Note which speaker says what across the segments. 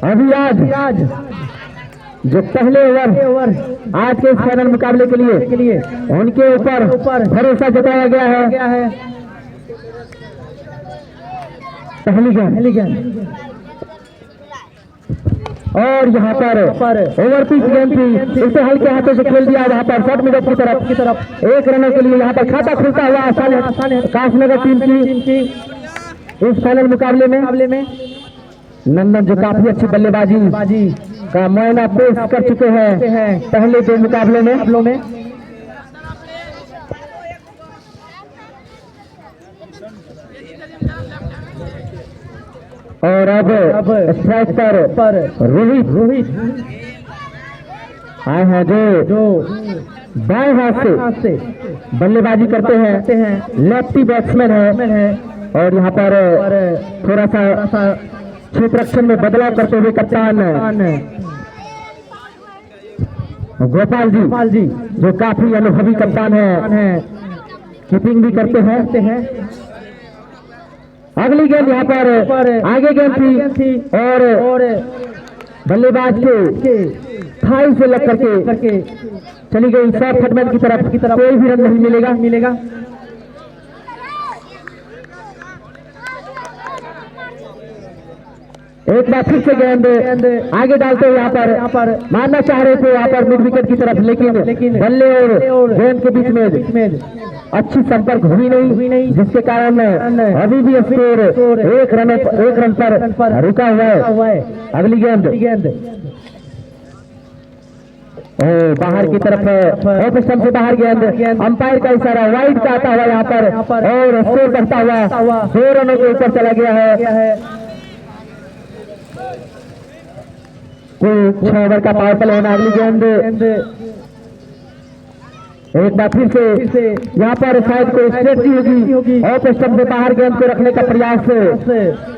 Speaker 1: अभी आज जो पहले ओवर आज के इस फाइनल मुकाबले के लिए उनके ऊपर भरोसा जताया गया है। पहली गेंद और यहाँ पर ओवर पिच गेंद थी, इसे हल्के हाथों से खेल दिया वहाँ पर शॉट मिडल की तरफ 1 रनों के लिए यहाँ पर खाता खुलता हुआ कासनगर टीम की इस फाइनल मुकाबले में नंदन जो काफी अच्छी बल्लेबाजी का मुआयना पेश कर चुके हैं पहले 2 मुकाबलों में। और अब स्ट्राइक पर रोहित आए हैं जो बाएं हाथ से बल्लेबाजी करते हैं, लेफ्टी बैट्समैन है और यहाँ पर थोड़ा सा क्षेत्ररक्षण में बदलाव करते हुए कप्तान गोपाल जी जो काफी अनुभवी कप्तान है, कीपिंग भी करते हैं। अगली गेंद यहाँ पर आगे गेंद थी और बल्लेबाज के थाई से लग करके चली गई शॉर्ट फटमैन की तरफ कोई भी रन नहीं मिलेगा। एक बार फिर से गेंद आगे डालते हुए यहाँ पर मारना चाह रहे थे यहाँ पर मिड विकेट की तरफ, लेकिन बल्ले और गेंद के बीच में अच्छी संपर्क हुई नहीं, जिसके कारण अभी भी स्कोर 1 रन पर रुका हुआ है। अगली गेंद बाहर की तरफ ऑफ स्टंप से बाहर गेंद, अंपायर का इशारा वाइड का आता हुआ यहाँ पर और स्कोर करता हुआ 2 रनों के ऊपर चला गया है। कुल 6 ओवर का पावर प्ले होना। अगली गेंद एक बार फिर से यहाँ पर शायद कोई स्ट्रेटजी होगी, ऑफ स्टंप से बाहर गेंद को रखने का प्रयास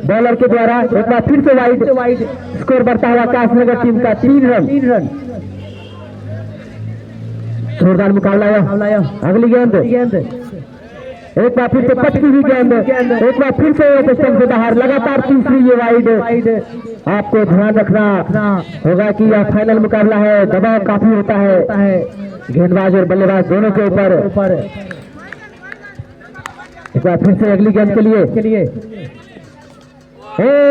Speaker 1: बॉलर के द्वारा। एक बार फिर से वाइड स्कोर बढ़ता हुआ कासनगर टीम का 3 रन। जोरदार मुकाबला। अगली गेंद एक बार फिर से पटकी हुई गेंद, एक बार फिर से ऑफ स्टंप से बाहर, लगातार तीसरी ये वाइड। आपको ध्यान रखना होगा कि यह फाइनल मुकाबला है, दबाव काफी होता है गेंदबाज और बल्लेबाज दोनों के ऊपर। एक बार फिर से अगली गेंद के लिए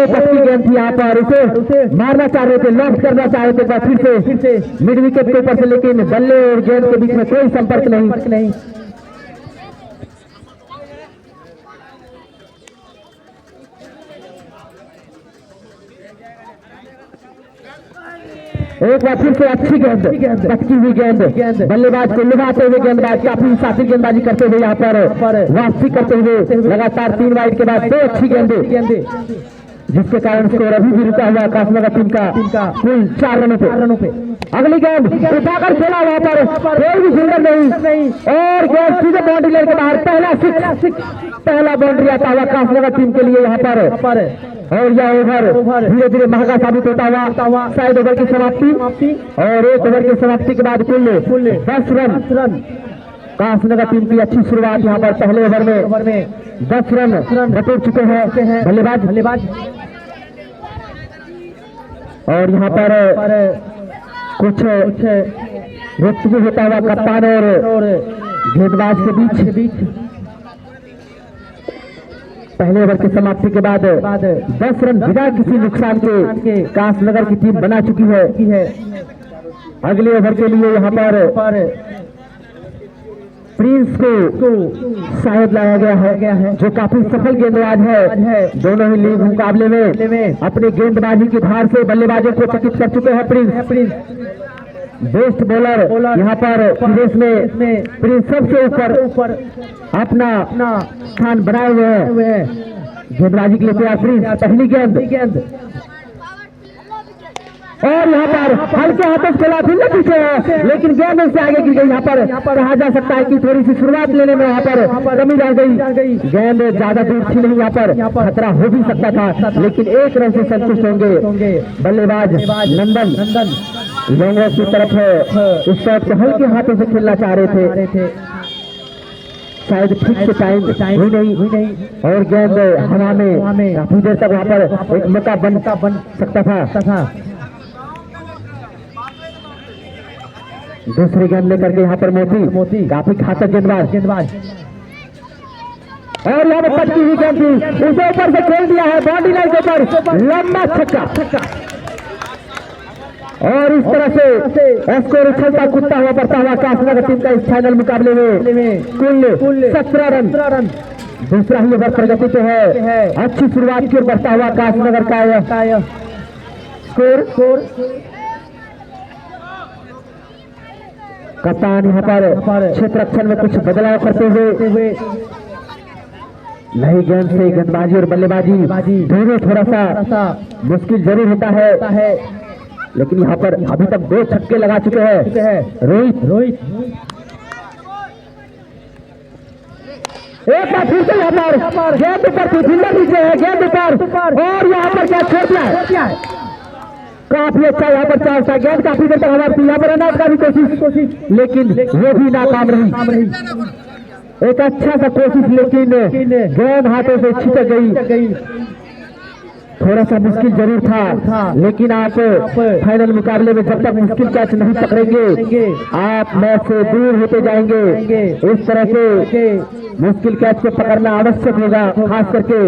Speaker 1: पटकी गेंद थी यहाँ पर, उसे मारना चाह रहे थे, लॉक करना चाह रहे थे। एक बार फिर से मिड विकेट के ऊपर से, लेकिन बल्ले और गेंद के बीच में कोई संपर्क नहीं। एक बार फिर से अच्छी गेंद, पटकी हुई गेंद, बल्लेबाज को लुभाते हुए गेंदबाज काफी साथी गेंदबाजी करते हुए यहाँ पर वापसी करते हुए लगातार 3 वाइड के बाद 2 अच्छी गेंदें, जिसके कारण स्कोर अभी भी रुका हुआ कासनगर टीम का कुल 4 रनों पे। अगली गेंद उठाकर खेला वहाँ पर, कोई भी फील्डर नहीं और गेंद सीधे बाउंड्री लाइन के बाहर। पहला बाउंड्री आता हुआ कासनगर टीम के लिए यहाँ पर। और यह ओवर धीरे धीरे महंगा साबित होता हुआ शायद ओवर की समाप्ति, और 1 ओवर की समाप्ति के बाद कुल 10 रन। कासनगर टीम की अच्छी शुरुआत यहाँ पर पहले ओवर में 10 रन बटोर चुके हैं बल्लेबाज। और यहाँ पर कुछ रोक होता हुआ कप्तान और गेंदबाज के बीच। पहले ओवर की समाप्ति के बाद 10 रन बिना किसी नुकसान के कासनगर की टीम बना चुकी है। अगले ओवर के लिए यहाँ पर प्रिंस को शायद लाया गया है, जो काफी सफल गेंदबाज है। दोनों ही लीग मुकाबले में अपनी गेंदबाजी की धार से बल्लेबाजों को चकित कर चुके हैं प्रिंस। बेस्ट बॉलर यहाँ पर विदेश में प्रिंस सबसे ऊपर अपना स्थान बनाए हुए हैं। गेंदबाजी के लिए तैयार प्रिंस। पहली गेंद और यहाँ पर हल्के हाथों से खेला, फिर पीछे है, लेकिन गेंद से आगे गिर गई। यहाँ पर कहा जा सकता है कि थोड़ी सी शुरुआत लेने में यहाँ पर कमी रह गई। गेंद ज्यादा दूर थी नहीं, यहाँ पर खतरा हो भी सकता था, लेकिन 1 रन से संतुष्ट होंगे बल्लेबाज नंदन। लॉन्ग की तरफ इस शॉट को हल्के हाथों से खेलना चाह रहे थे। शायद ठीक से टाइम हुई नहीं और गेंद हवा में काफी देर तक वहाँ पर एक मौका बन सकता था। दूसरी गेंद लेकर के यहाँ पर मोती काफी घातक गेंदबाज और यहाँ पर पटकी हुई गेंद थी, उसे ऊपर से खेल दिया है बाउंड्री लाइन के ऊपर, लंबा छक्का और इस तरह से स्कोर उछलता कूदता हुआ बढ़ता हुआ कासनगर टीम का इस फाइनल मुकाबले में कुल 17 रन। दूसरा ही ओवर प्रगति पे है, अच्छी शुरुआत की ओर बढ़ता हुआ कासनगर का यह स्कोर। कप्तान यहाँ पर क्षेत्र रक्षण में कुछ बदलाव करते हुए नई गेंद से गेंदबाजी और बल्लेबाजी दोनों थोड़ा सा मुश्किल जरूर होता है, लेकिन यहाँ पर अभी तक 2 छक्के लगा चुके हैं रोहित। एक बार फिर से यहाँ पर गेंद ऊपर थी, फील्डर नीचे है, गेंद ऊपर और यहाँ पर क्या छोड़ दिया है, काफी अच्छा यहाँ पर चांस था, गेंद काफी देर तक हमारी यहाँ पर रनआउट का भी कोशिश लेकिन वो भी नाकाम रही। एक अच्छा सा कोशिश लेकिन गेंद हाथों से छिटक गई, थोड़ा सा मुश्किल जरूर था, लेकिन आप फाइनल मुकाबले में जब तक मुश्किल कैच नहीं पकड़ेंगे आप मैच से दूर होते जाएंगे। इस तरह के मुश्किल कैच को पकड़ना आवश्यक होगा, खास करके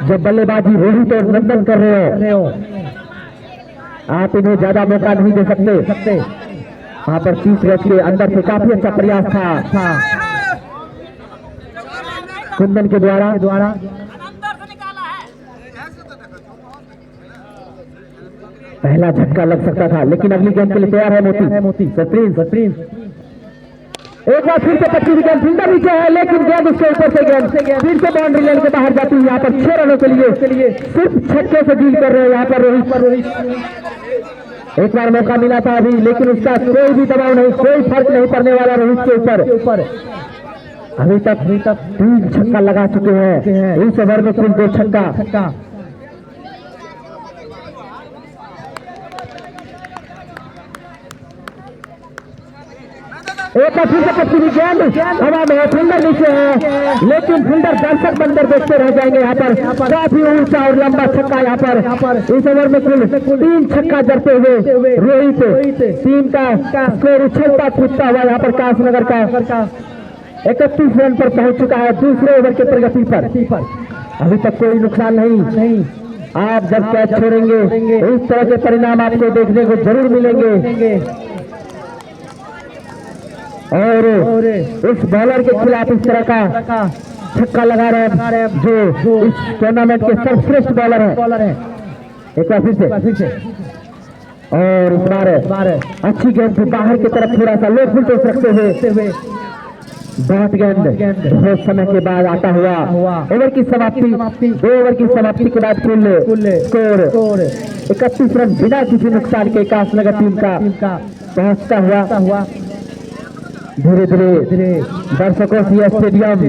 Speaker 1: जब बल्लेबाजी रोहित और नंदन कर रहे हो। आप इन्हें ज्यादा मौका नहीं दे सकते। वहाँ पर 30 गज के अंदर से काफी अच्छा प्रयास था कुंदन के द्वारा। पहला झटका लग सकता था, लेकिन अगली गेंद के लिए तैयार है मोती। सप्रीन एक बार फिर से पच्ची गेंद, फील्डर नीचे है, लेकिन गेंद उसके ऊपर से गेंद फिर से बाउंड्री लाइन के बाहर जाती है। यहाँ पर 6 रनों के लिए सिर्फ छक्के से डील कर रहे हैं यहाँ पर रोहित। एक बार मौका मिला था अभी, लेकिन उसका कोई भी दबाव नहीं, कोई फर्क नहीं पड़ने वाला रोहित के ऊपर। अभी तक 3 छक्का लगा चुके हैं इस ओवर में, कुल 2 छक्का। एक बार फिर से पच्ची गेंद हवा में, फील्डर नीचे है, लेकिन फील्डर दर्शक बनकर देखते रह जाएंगे। यहाँ पर काफी ऊंचा और लंबा छक्का यहाँ पर इस ओवर में कुल 3 छक्का जड़ते हुए रोहित टीम का स्कोर उछलता कूदता हुआ यहाँ पर कासनगर का 31 रन पर पहुंच चुका है दूसरे ओवर के प्रगति पर। अभी तक कोई नुकसान नहीं। आप जब कैच छोड़ेंगे इस तरह के परिणाम आपको देखने को जरूर मिलेंगे। और इस बॉलर के खिलाफ इस तरह का छक्का लगा रहे हैं जो इस टूर्नामेंट के सर्वश्रेष्ठ बॉलर है। एक बार फिर से और इस बार अच्छी गेंद से बाहर की तरफ थोड़ा सा लो फुल टॉस रखते हुए बहुत गेंद बहुत समय के बाद आता हुआ ओवर की समाप्ति। 2 ओवर की समाप्ति के बाद कुल स्कोर 31 रन बिना किसी नुकसान के कासनगर टीम का पहुंचता हुआ। धीरे धीरे दर्शकों से स्टेडियम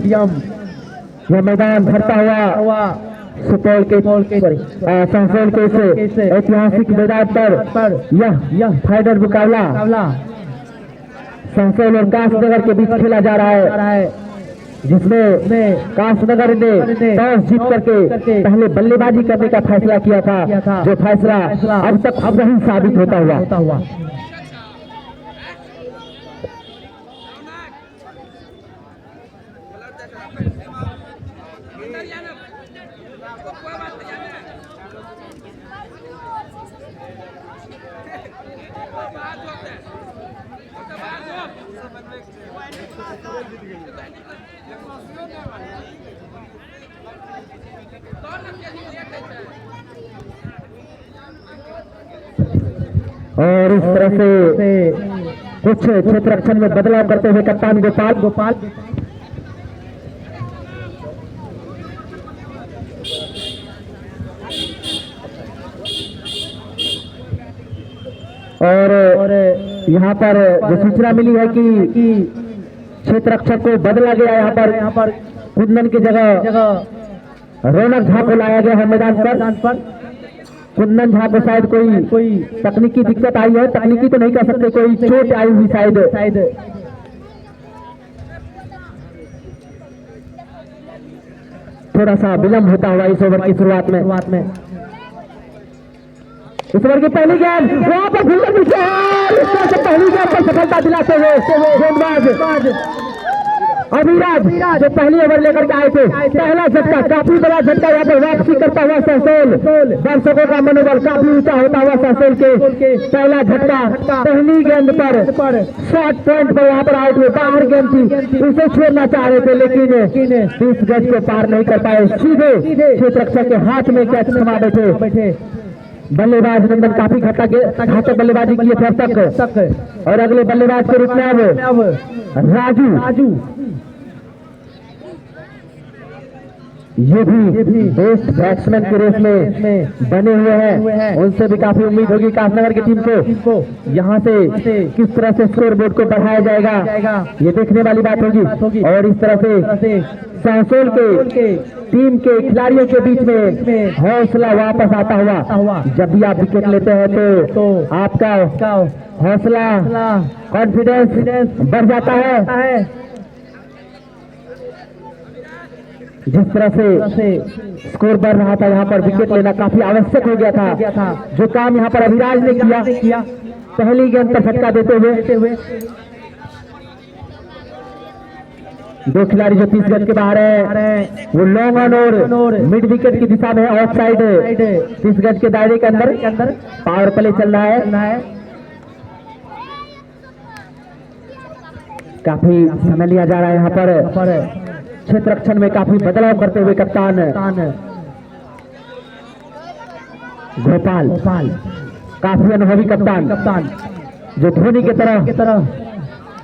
Speaker 1: यह मैदान भरता हुआ सुपौल के सहसोल के इस ऐतिहासिक मैदान पर यह फाइनल मुकाबला सहसोल और कासनगर के बीच खेला जा रहा है, जिसमें कासनगर ने टॉस जीत करके पहले बल्लेबाजी करने का फैसला किया था, जो फैसला अब तक सही साबित होता हुआ। और इस तरह से कुछ क्षेत्र रक्षण में बदलाव करते हुए कप्तान गोपाल और यहाँ पर जो सूचना मिली है कि क्षेत्र रक्षक को बदला गया। यहाँ पर कुंदन की जगह रौनक झा को लाया गया है मैदान पर। कुंदन झा को शायद कोई तकनीकी दिक्कत आई है, तकनीकी तो नहीं कह सकते, कोई चोट आई हुई शायद। थोड़ा सा विलंब होता हुआ इस ओवर की शुरुआत में इस ओवर की पहली गेंद वहां पर पहली गेंद पर सफलता दिलाते हुए गेंदबाज अभिराज जो पहली ओवर लेकर के आए थे, पहला झटका, काफी बड़ा झटका यहाँ पर वापसी करता हुआ सहसोल, दर्शकों का मनोबल काफी ऊंचा होता हुआ सहसोल के पहला झटका पहली गेंद पर शॉर्ट पॉइंट पर यहाँ पर आउट हुए। बाहर गेंद थी, उसे छोड़ना चाह रहे थे लेकिन 30 गज को पार नहीं कर पाए, सीधे क्षेत्र रक्षक के हाथ में कैच थमा बैठे। बल्लेबाज नंदन काफी घातक बल्लेबाजी की है अब तक और अगले बल्लेबाज के रूप में अब राजू ये भी बेस्ट बैट्समैन के रेस में बने हुए हैं। उनसे भी काफी उम्मीद होगी कासनगर की टीम को यहाँ से किस तरह से स्कोर बोर्ड को बढ़ाया जाएगा, ये देखने वाली बात होगी। और इस तरह से सहसोल के टीम के खिलाड़ियों के बीच में हौसला वापस आता हुआ। जब भी आप विकेट लेते हैं तो आपका हौसला, कॉन्फिडेंस बढ़ जाता है। जिस तरह से स्कोर बढ़ रहा था, यहाँ पर विकेट लेना काफी आवश्यक हो गया था, जो काम यहाँ पर अभिराज ने किया पहली गेंद पर फटका देते हुए। दो खिलाड़ी जो 30 गज के बाहर है वो लॉन्ग ऑन और मिड विकेट की दिशा में ऑफ साइड 30 गज के दायरे के अंदर पावर प्ले चल रहा है। काफी समय लिया जा रहा है यहाँ पर क्षेत्र रक्षण में काफी बदलाव करते हुए कप्तान गोपाल काफी अनुभवी कप्तान जो धोनी की तरह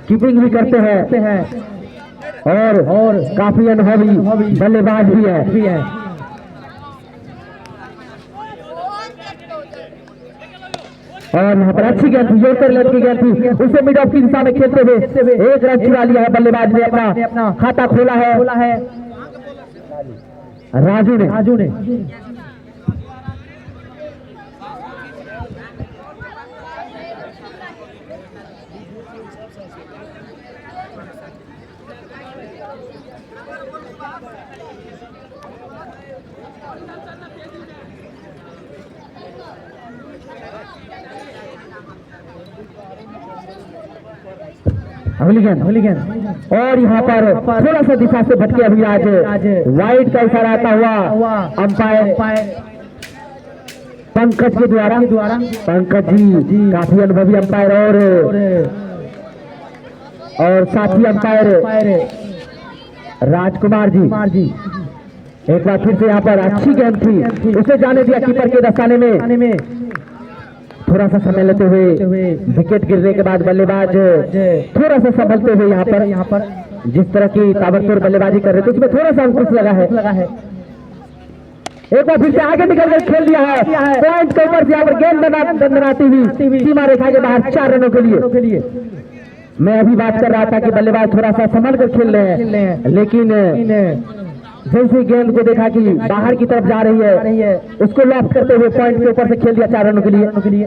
Speaker 1: कीपिंग भी करते हैं और काफी अनुभवी बल्लेबाज भी है। और यहाँ पर अच्छी गेंद थी, जोरकर लड़की गेंद थी, उसे मिड ऑफ की दिशा में खेलते हुए एक रन चुरा लिया है बल्लेबाज ने, अपना खाता खोला है राजू ने। अगली गेंद और यहाँ पर थोड़ा सा दिशा से भटके अभिराज, वाइड का इशारा आता हुआ अंपायर पंकज के द्वारा। पंकज जी काफी अनुभवी अंपायर और साथी अंपायर राजकुमार जी एक बार फिर से यहाँ पर अच्छी गेंद थी, उसे जाने दिया कीपर के दस्ताने में। थोड़ा सा समय लेते हुए विकेट गिरने के बाद बल्लेबाज थोड़ा सा संभलते हुए यहाँ पर जिस तरह की ताबड़तोड़ बल्लेबाजी कर रहे थे उसमें थोड़ा सा अंकुश लगा है। एक बार फिर से आगे निकल कर खेल दिया है, पॉइंट के ऊपर से यहाँ पर गेंद दंडनाती हुई सीमा रेखा के बाहर 4 रनों के लिए। मैं अभी बात कर रहा था कि बल्लेबाज थोड़ा सा संभल कर खेल रहे हैं, लेकिन जैसे गेंद को देखा कि बाहर की तरफ जा रही है, उसको लॉक करते हुए पॉइंट के ऊपर से खेल दिया 4 रनों के लिए।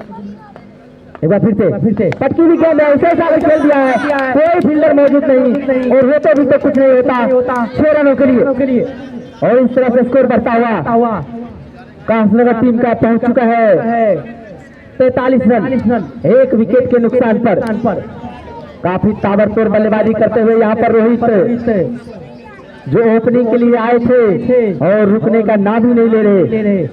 Speaker 1: एक बार फिर से पटकी भी गेंद है, उसे जाकर खेल दिया है, कोई फील्डर मौजूद नहीं और होते भी तो कुछ नहीं होता 6 रनों के लिए। और इस तरह से स्कोर बढ़ता हुआ कासनगर टीम का पहुंच चुका है 43 रन, 1 विकेट के नुकसान पर। काफी ताबड़तोड़ बल्लेबाजी करते हुए यहाँ पर रोहित जो ओपनिंग के लिए आए थे और रुकने का नाम ही नहीं ले रहे।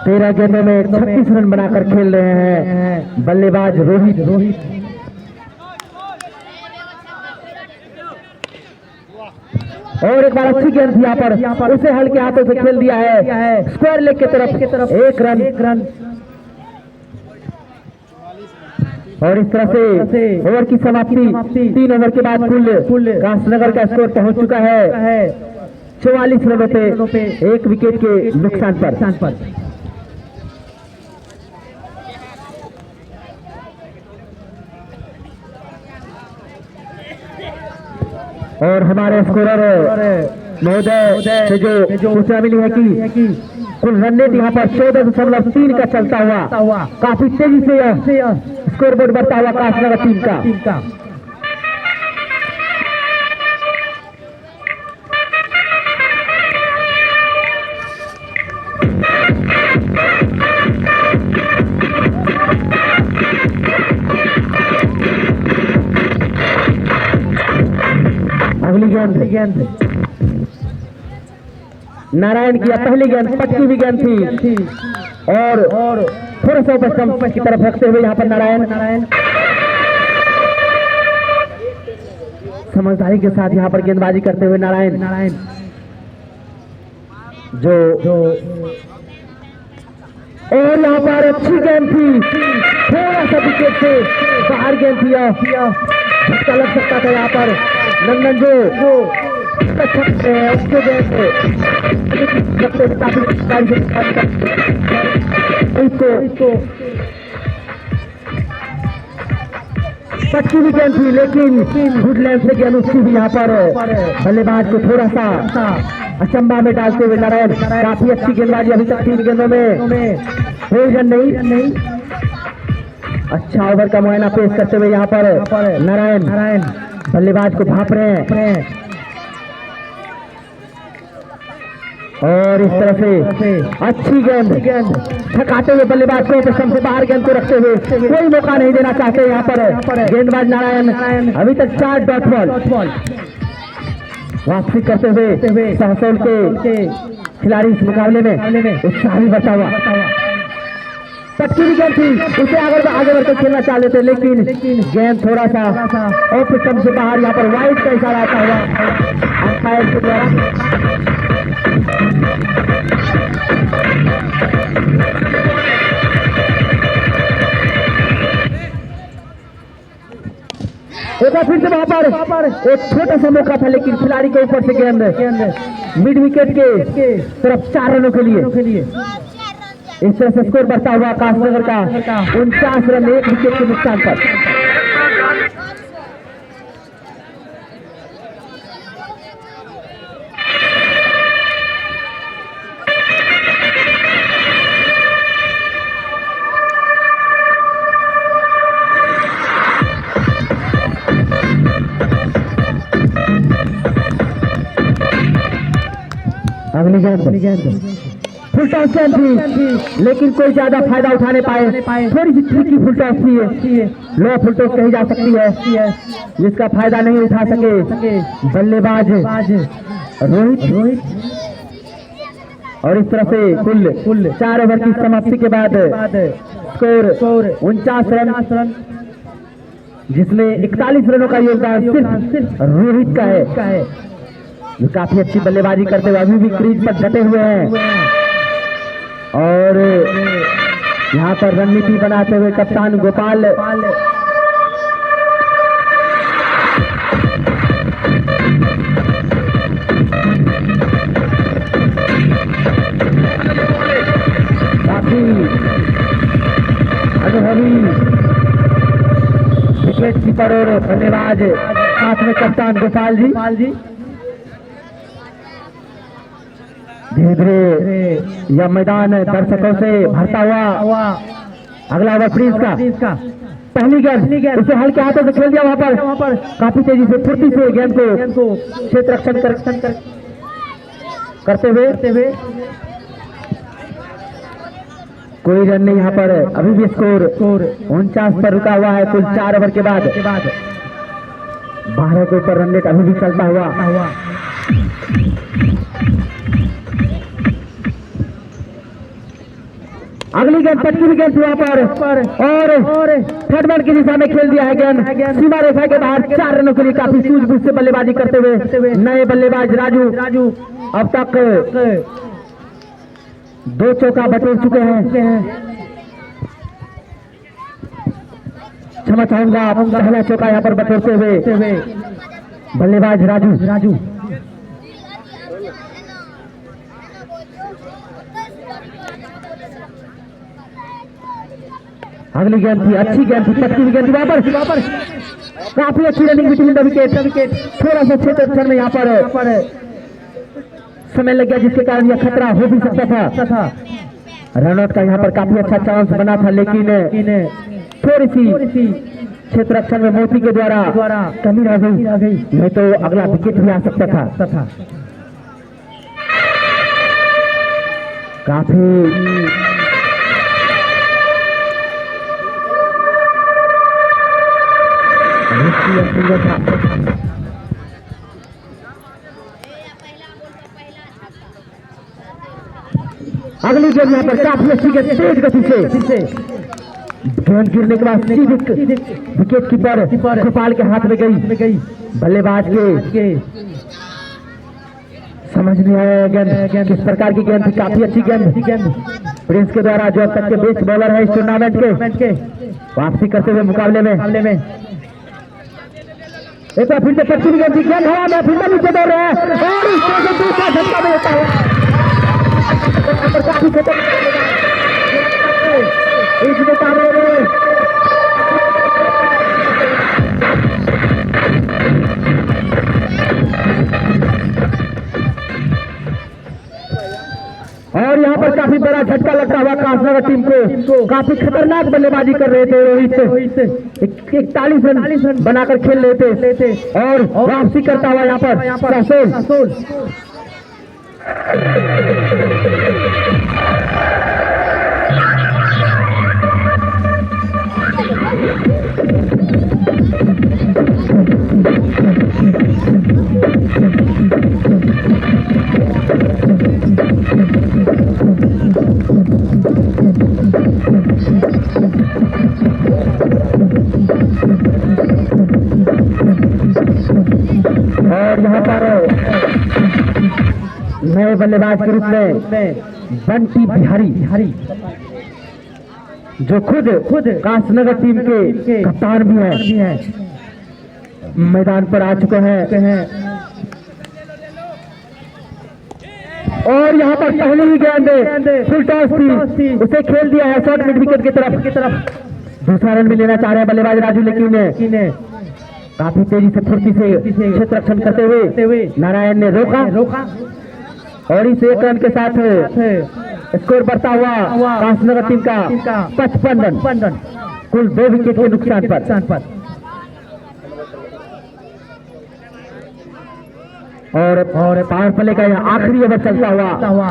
Speaker 1: तेरह गेंदों में 36 रन बनाकर खेल रहे हैं बल्लेबाज रोहित। और एक बार अच्छी गेंद थी यहाँ पर उसे हल्के हाथों से खेल दिया है स्क्वायर लेग के तरफ 1 रन। और इस तरह से ओवर की समाप्ति 3 ओवर के बाद कुल कासनगर का स्कोर पहुंच चुका है 44 रनों पे 1 विकेट के नुकसान पर। और हमारे स्कोरर महोदय से जो सूचना मिली है कि कुल रन रेट यहाँ पर 14.3 का चलता हुआ काफी तेजी से यह स्कोर बोर्ड बढ़ता हुआ काशनगर टीम का। अगली गेंद नारायण की पहली गेंद पटकी भी गेंद थी और थोड़ा सा ऊपर की तरफ रखते हुए यहाँ पर नारायण समझदारी के साथ यहाँ पर गेंदबाजी करते हुए नारायण जो और यहाँ पर अच्छी गेंद थी, थोड़ा सा विकेट से बाहर गेंद थी, झटका लग सकता था यहाँ पर। नंदन जो उसके गेंद इसको पटकी भी गेंद थी, लेकिन गुड लेंथ से गेंद उसकी भी यहाँ पर बल्लेबाज को थोड़ा सा अचंबा में डालते हुए नारायण काफी अच्छी गेंदबाजी अभी तक 3 गेंदों में कोई रन नहीं। अच्छा ओवर का मुआयना पेश करते हुए यहाँ पर नारायण बल्लेबाज को भाप रहे हैं और इस तरह से अच्छी गेंद थकाते हुए बल्लेबाज को प्रथम से बाहर गेंद को रखते हुए कोई मौका नहीं देना चाहते यहाँ पर गेंदबाज नारायण। अभी तक 4 डॉट बॉल वापसी करते हुए सहसोल के खिलाड़ी इस मुकाबले में उत्साही बचा हुआ। पटकी भी गेंद थी, उसे आगे बढ़कर खेलना चाह लेते, लेकिन गेंद थोड़ा सा ऑफ स्टंप से बाहर यहाँ पर वाइड का इशारा आता हुआ अंपायर के द्वारा। एक बार फिर से वहां पर एक छोटा सा मौका था, लेकिन खिलाड़ी के ऊपर से गेंद मिड विकेट के तरफ 4 रनों के लिए। इस तरह से स्कोर बढ़ता हुआ काशनगर का 49 रन 1 विकेट के नुकसान पर। अगली गेंद फुल टॉस गेंद थी, लेकिन कोई ज्यादा फायदा उठाने पाए। थोड़ी सी ट्रिकी फुल टॉस थी, लो फुल टॉस कही जा सकती है, जिसका फायदा नहीं उठा सके बल्लेबाज रोहित। और इस तरह से कुल 4 ओवर की समाप्ति के बाद स्कोर 49 रन, जिसमें 41 रनों का योगदान सिर्फ रोहित का है, जो काफी अच्छी बल्लेबाजी करते हुए अभी भी क्रीज पर डटे हुए हैं। और यहाँ पर रणनीति बनाते हुए कप्तान गोपाल काफी अनुभवी विकेट कीपर और बल्लेबाज साथ में कप्तान गोपाल जी। धीरे धीरे यह मैदान दर्शकों से भरता हुआ। अगला ओवर फ्रीज का पहली गेंद उसे हल्के हाथों से खेल दिया वहां पर काफी तेजी से फुर्ती से गेंद को क्षेत्र रक्षण करते हुए कोई रन नहीं यहाँ पर। अभी भी स्कोर 49 पर रुका हुआ है कुल 4 ओवर के बाद। 12 के ऊपर रन रेट अभी भी चलता हुआ। अगली गेंद पटकी भी गेंद वहां पर और थर्ड मैन की दिशा में खेल दिया है गेंद सीमा रेखा के बाहर। 4 रनों के लिए काफी सूझबूझ से बल्लेबाजी करते हुए नए बल्लेबाज राजू अब तक 2 चौका बटोर चुके हैं। क्षमा चाहूंगा, पहला चौका यहाँ पर बटोरते हुए बल्लेबाज राजू। अगली गेंद थी, अच्छी गेंद थी, पटकी भी गेंद थी वहां पर काफी अच्छी रनिंग बिटवीन द विकेट। थोड़ा सा क्षेत्र में यहाँ पर समय लग गया, जिसके कारण यह खतरा हो भी सकता था। रनआउट का यहाँ पर काफी अच्छा चांस बना था, लेकिन थोड़ी सी क्षेत्र रक्षण में मोती के द्वारा कमी रह गई, नहीं तो अगला विकेट भी आ सकता था। काफी अगली गेंद यहाँ पर काफी अच्छी गेंद तेज गति से गेंद गिरने के बाद सीधे विकेट कीपर गोपाल के हाथ में गई। बल्लेबाज के समझ नहीं आया गेंद किस प्रकार की गेंद थी। काफी अच्छी गेंद प्रिंस के द्वारा, जो अब तक के बेस्ट बॉलर है इस टूर्नामेंट के, वापसी करते हुए मुकाबले में एक बार फिर से पश्चिमी गेंद हवा में फिर नीचे दौड़ रहे हैं और उसको दूसरा झटका में देता है। काफी इस मुकाबले में और यहाँ पर काफी बड़ा झटका लगता हुआ कासनगर टीम को। काफी खतरनाक बल्लेबाजी कर रहे थे रोहित, 41 रन बनाकर खेल रहे थे और वापसी करता हुआ यहाँ पर सहसोल। और यहाँ पर नए बल्लेबाज के रूप में बंटी बिहारी, जो खुद कासनगर टीम के कप्तान भी हैं, मैदान पर आ चुके हैं। और यहाँ पर पहली ही गेंद फुल टॉस थी, उसे खेल दिया है शॉर्ट मिड विकेट की तरफ। दूसरा रन भी लेना चाह रहे हैं बल्लेबाज राजू, लेकिन काफी तेजी से फुर्ती से क्षेत्र रक्षण करते हुए नारायण ने रोका और इस एक रन के साथ स्कोर बढ़ता हुआ कासनगर टीम का 55 रन, कुल 2 विकेट के नुकसान पर। और पावर प्ले का यह आखिरी ओवर चलता हुआ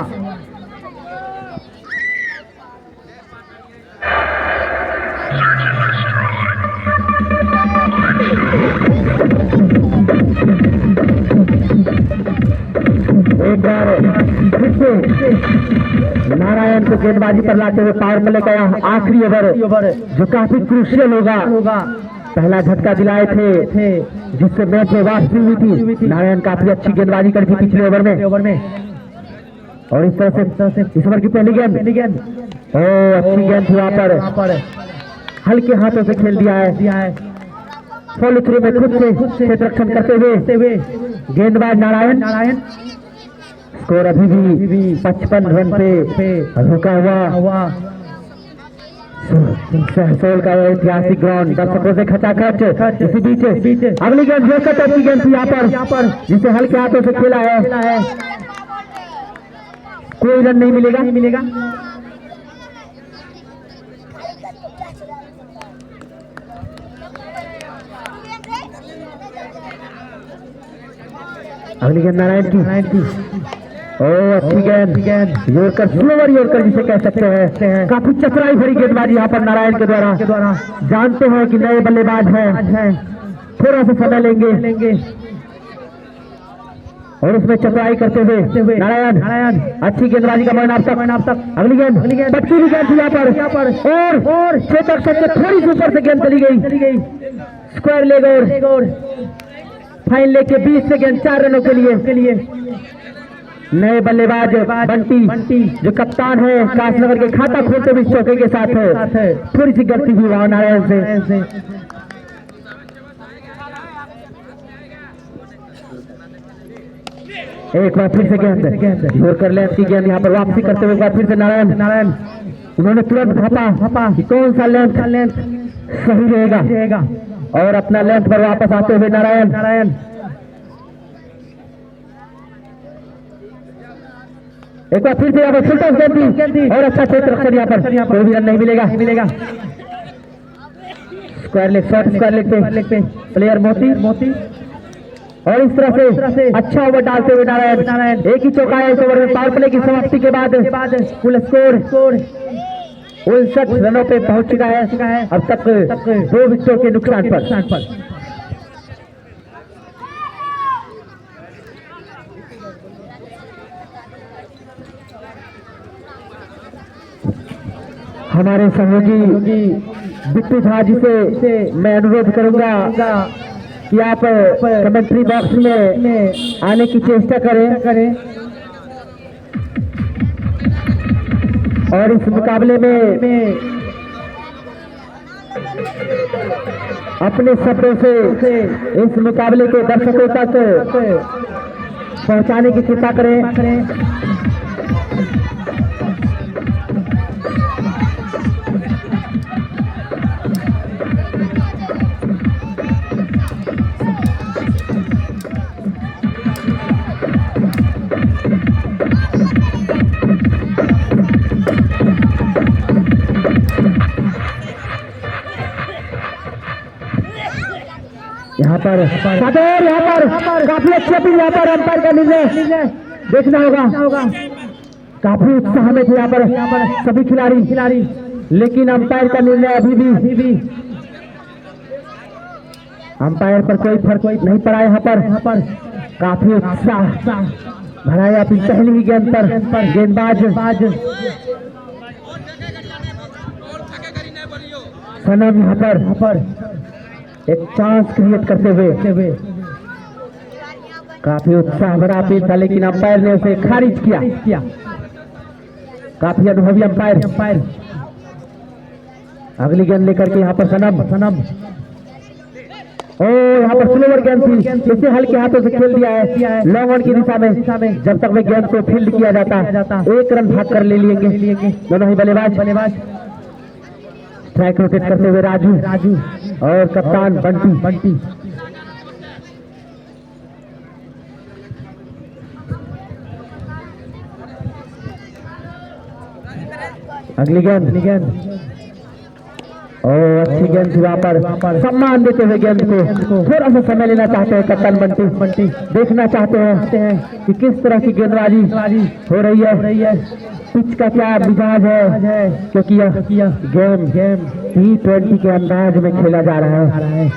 Speaker 1: एक बार फिर से नारायण को गेंदबाजी पर लाते हुए पावर प्ले का यह आखिरी ओवर, जो काफी क्रूशियल होगा। पहला झटका दिलाए थे जिससे मैच में वापसी हुई थी। नारायण काफी अच्छी गेंदबाजी करी थी पिछले ओवर में और इस तरह से इस ओवर की पहली गेंद अच्छी गेंद थी, वहां पर हल्के हाथों से खेल दिया है। फॉलो थ्रू में खुद से क्षेत्र रक्षण करते हुए गेंदबाज नारायण। स्कोर अभी भी 55 रन पे रुका हुआ। सहसोल का ऐतिहासिक ग्राउंड दर्शकों से खचाखच। इसी बीच अगली गेंद जोकर टाइप की गेंद थी यहाँ पर, जिसे हल्के हाथों से खेला है। कोई रन नहीं मिलेगा। अगली गेंद नारायण की अच्छी गेंद योरकर, स्लोवर योरकर जिसे कह सकते हैं। काफी चतुराई भरी गेंदबाजी यहाँ पर नारायण के द्वारा। जानते हैं कि नए बल्लेबाज हैं, थोड़ा सा समय लेंगे और उसमें चतुराई करते हुए नारायण अच्छी गेंदबाजी का परिणाम तक। अगली गेंद पटकी भी गेंद थी यहाँ पर और क्षेत्र से थोड़ी सी ऊपर से गेंद चली गई। स्क्वायर लेग और फाइन लेग के 20 सेकेंड 4 रनों के लिए नए बल्लेबाज बंटी जो कप्तान है कासनगर के, खाता खोलते हुए चौके के साथ थोड़ी सी गलती हुई वहां नारायण से। एक बार फिर से गेंद योरकर लेंथ की गेंद यहाँ पर वापसी करते हुए एक बार फिर से नारायण उन्होंने तुरंत भापा कि कौन सा लेंथ सही रहेगा और अपना लेंथ पर वापस आते हुए नारायण एक बार फिर से यहाँ पर फुल टॉस गेंद दी और अच्छा क्षेत्र रखकर यहाँ पर कोई भी रन नहीं मिलेगा। Square leg shot, square leg पे प्लेयर मोती और इस तरह से अच्छा ओवर डालते हुए नारायण एक ही चौका है इस ओवर में। पावर प्ले की समाप्ति के बाद फुल स्कोर 59 रनों पे पहुंच चुका है अब तक 2 विकेटों के नुकसान पर। हमारे सहयोगी बिट्टू झा जी से मैं अनुरोध करूंगा कि आप कमेंट्री बॉक्स में आने की चेष्टा करें और इस मुकाबले में अपने शब्दों से इस मुकाबले के दर्शकों तक पहुंचाने की कृपा करें। यहाँ पर काफी अच्छी अपील, यहाँ पर अंपायर का निर्णय देखना होगा। काफी उत्साह में थे यहाँ पर सभी खिलाड़ी, लेकिन अंपायर का निर्णय अभी भी अंपायर पर कोई फर्क नहीं पड़ा। यहाँ पर काफी उत्साह भरा है अपनी पहली ही गेंद पर गेंदबाज सनम यहाँ पर एक चांस क्रिएट करते हुए काफी उत्साह भरा अपील था, लेकिन अंपायर ने उसे खारिज किया। काफी अनुभवी अंपायर अगली गेंद लेकर के यहाँ पर सनम यहाँ पर स्लोवर गेंद थी, इसे हल्के हाथों से खेल दिया है लॉन्ग ऑन की दिशा में। जब तक वे गेंद को फील्ड किया जाता 1 रन भाग कर ले लेंगे दोनों ही बल्लेबाज। स्ट्राइक रोटेट करते हुए राजू और कप्तान बंटी। अगली गेंद और अच्छी गेंद थी वहां पर सम्मान देते हुए गेंद को थोड़ा सा समय लेना चाहते हैं कप्तान बंटी। देखना चाहते हैं कि किस तरह की गेंदबाजी हो रही है, पिच का क्या मिजाज है, क्योंकि यह गेम T20 के अंदाज में खेला जा रहा है।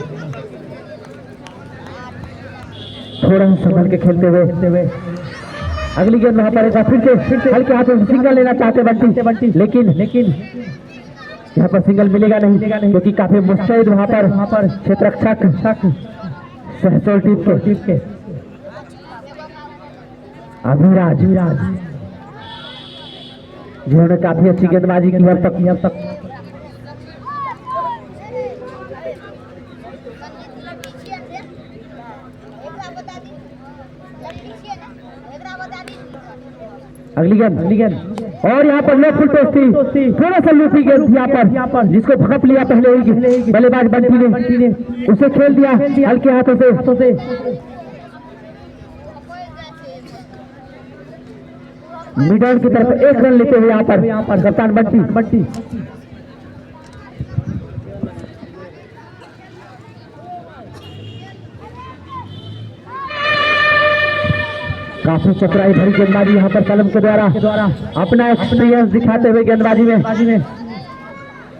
Speaker 1: थोड़ा संभल के खेलते हुए अगली गेंद वहां पर फिर से हल्के हाथों से सिंगल लेना चाहते बंटी, लेकिन यहाँ पर सिंगल मिलेगा नहीं क्योंकि काफी मुस्तैद वहां पर क्षेत्ररक्षक सहसोल टीम के अभिराज जिन्होंने काफी अच्छी गेंदबाजी की अब तक। अगली गेंद और यहाँ पर लेफ्ट फुल टॉस थी, थोड़ा सा लूपी गेंद थी यहाँ पर जिसको भगप लिया पहले ही बल्लेबाज बंटी ने उसे खेल दिया हल्के हाथों से। मिडल की तरफ 1 रन लेते हुए यहाँ पर कप्तान बंटी। काफी चतुराई भरी गेंदबाजी यहाँ पर कलम के द्वारा अपना एक्सपीरियंस दिखाते हुए गेंदबाजी में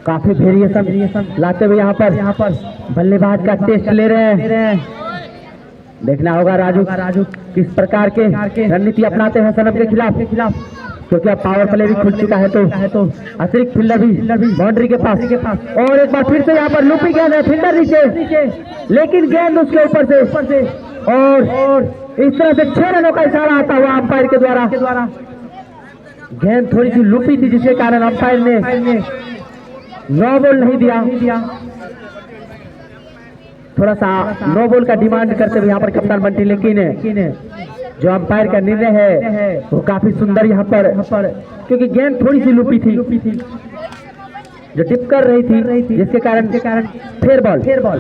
Speaker 1: काफी वेरिएशन लाते हुए यहाँ पर बल्लेबाज का टेस्ट ले रहे हैं। देखना होगा राजू किस प्रकार के रणनीति अपनाते हैं सनम के खिलाफ, क्योंकि अब पावर प्ले भी खुल चुका है तो अतिरिक्त फील्डर भी बाउंड्री के पास। और एक बार फिर से यहाँ पर लूपी गेंद है, फील्डर नीचे, लेकिन गेंद उसके ऊपर से और इस तरह से 6 रनों का इशारा आता हुआ अंपायर के द्वारा। गेंद थोड़ी सी लूपी थी जिसके कारण अंपायर ने नो बॉल नहीं दिया। थोड़ा सा नो बॉल का डिमांड करते हुए यहाँ पर कप्तान बंटी, लेकिन जो अंपायर का निर्णय है वो काफी सुंदर यहाँ पर क्योंकि गेंद थोड़ी सी लूपी थी जो टिप कर रही थी, जिसके कारण फेयर बॉल।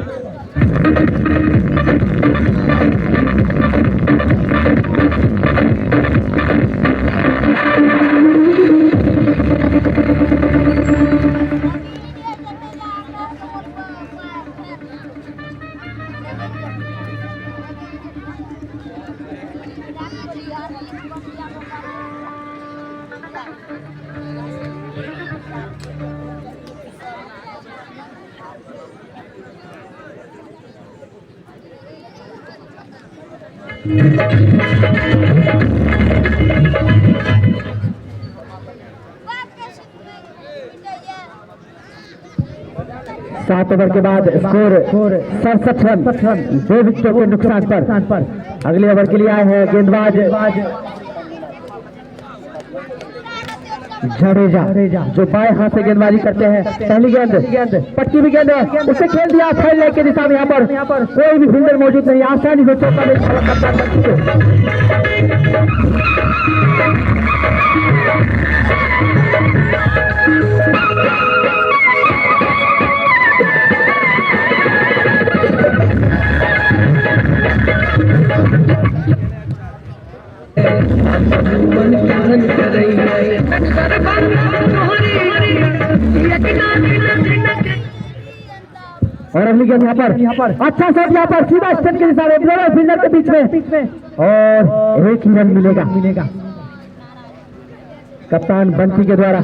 Speaker 1: सात ओवर के बाद स्कोर 67 रन, 2 विकेटों के नुकसान पर। अगले ओवर के लिए आए हैं गेंदबाज जडेजा, जो बाएं हाथ से गेंदबाजी करते हैं। पहली गेंद पटकी भी गेंद है, उसे खेल दिया फाइल लाइन के दिशा में। यहाँ पर कोई भी फील्डर मौजूद नहीं, आसानी से चौका ले और अगली गेंद यहाँ पर अच्छा शॉट, यहाँ पर सीधा स्टेट के दिशा में फील्डर के बीच में, और एक ही रन मिलेगा कप्तान बंसी के द्वारा।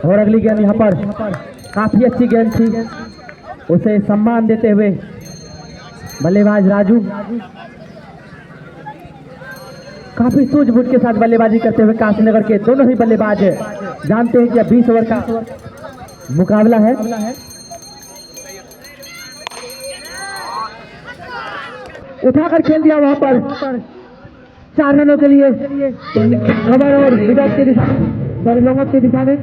Speaker 1: और अगली गेंद यहाँ पर काफी अच्छी गेंद थी, उसे सम्मान देते हुए बल्लेबाज राजू काफी सूझबूझ के साथ बल्लेबाजी करते हुए काशीनगर के दोनों ही बल्लेबाज जानते हैं कि अब 20 ओवर का मुकाबला है। उठाकर खेल दिया वहां पर 4 रनों के लिए खबर और विदाउट के दिशा लोगों की दिशा में।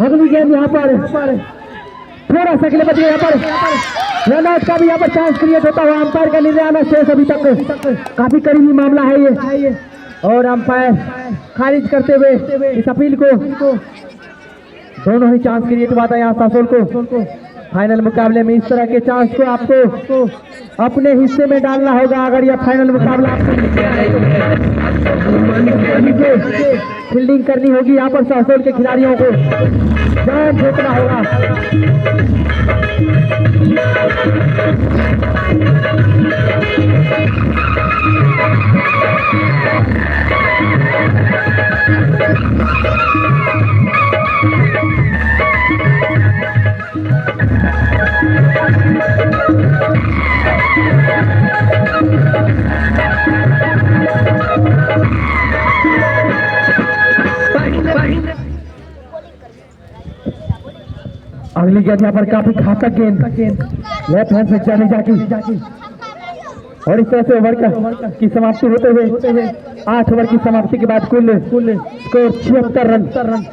Speaker 1: अगली गेंद यहाँ पर थोड़ा सा अगले बच गया, यहाँ पर रन आउट का भी यहाँ पर चांस क्रिएट होता हुआ अंपायर का निर्णय आना शेष अभी तक काफी करीबी मामला है ये, और अंपायर खारिज करते हुए इस अपील को। दोनों ही चांस क्रिएट हुआ था यहाँ सासोल को। फाइनल मुकाबले में इस तरह के चांस को आपको अपने हिस्से में डालना होगा। अगर यह फाइनल मुकाबला फील्डिंग करनी होगी, यहाँ पर सासोल के खिलाड़ियों को जान फेंकना होगा। अगली गेंद यहाँ पर काफी घातक गेंद लेफ्ट हैंड से जडेजा की, और इस तरह से ओवर की समाप्ति होते हुए 8 ओवर की समाप्ति के बाद कुल स्कोर 76 रन।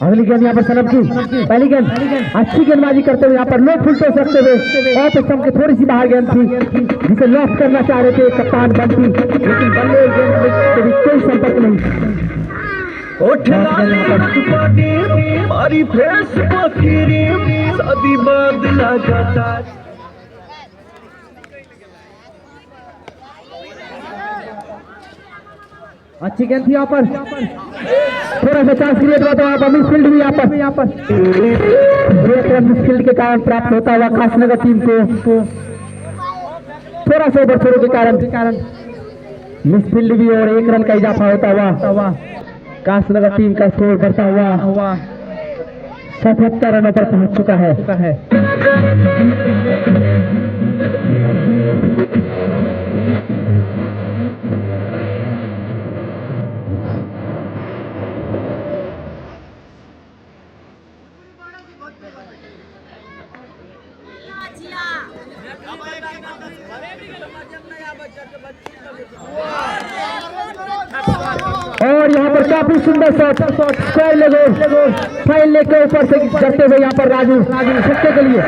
Speaker 1: अगली गेंद यहाँ पर सनम की पहली गेंद अच्छी गेंदबाजी करते हुए यहाँ पर लो फुल टॉस रखते हुए और सिस्टम की थोड़ी सी बाहर गेंद थी जिसे लॉक करना चाह रहे थे कप्तान बंटी, लेकिन बल्ले गेंद से भी कोई संपर्क नहीं। अच्छी गेंद थी यहाँ पर, थोड़ा सा चांस क्रिएट हुआ तो यहाँ पर मिसफील्ड भी यहाँ पर मिसफील्ड के कारण प्राप्त होता हुआ काशीनगर टीम को थोड़ा सा ओवर छोड़ने के कारण मिस फील्ड भी और 1 रन का इजाफा होता हुआ कासनगर टीम का स्कोर बढ़ता हुआ 77 रनों पर पहुंच चुका है। और यहाँ पर काफी सुंदर shot square leg fine leg के ऊपर से करते हुए यहाँ पर राजू छक्के के लिए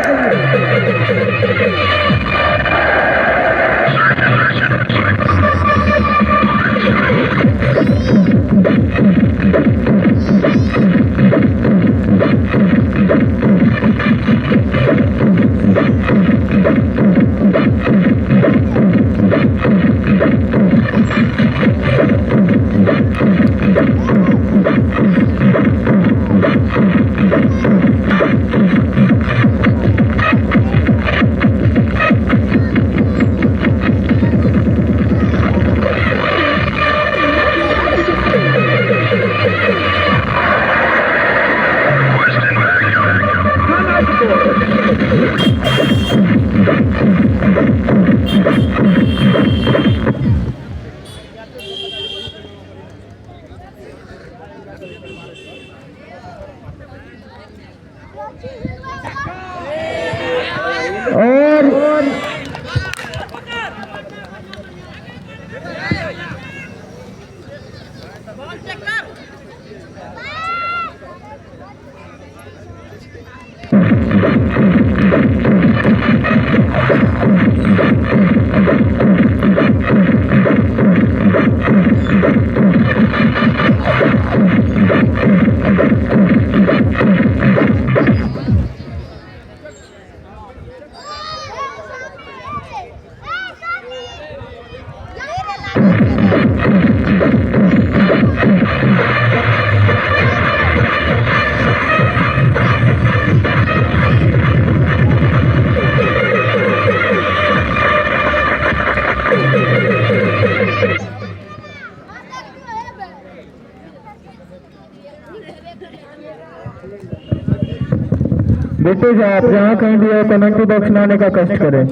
Speaker 1: बेटे आप जहाँ कहीं भी हो कमेंट्री बॉक्स में आने का कष्ट करें।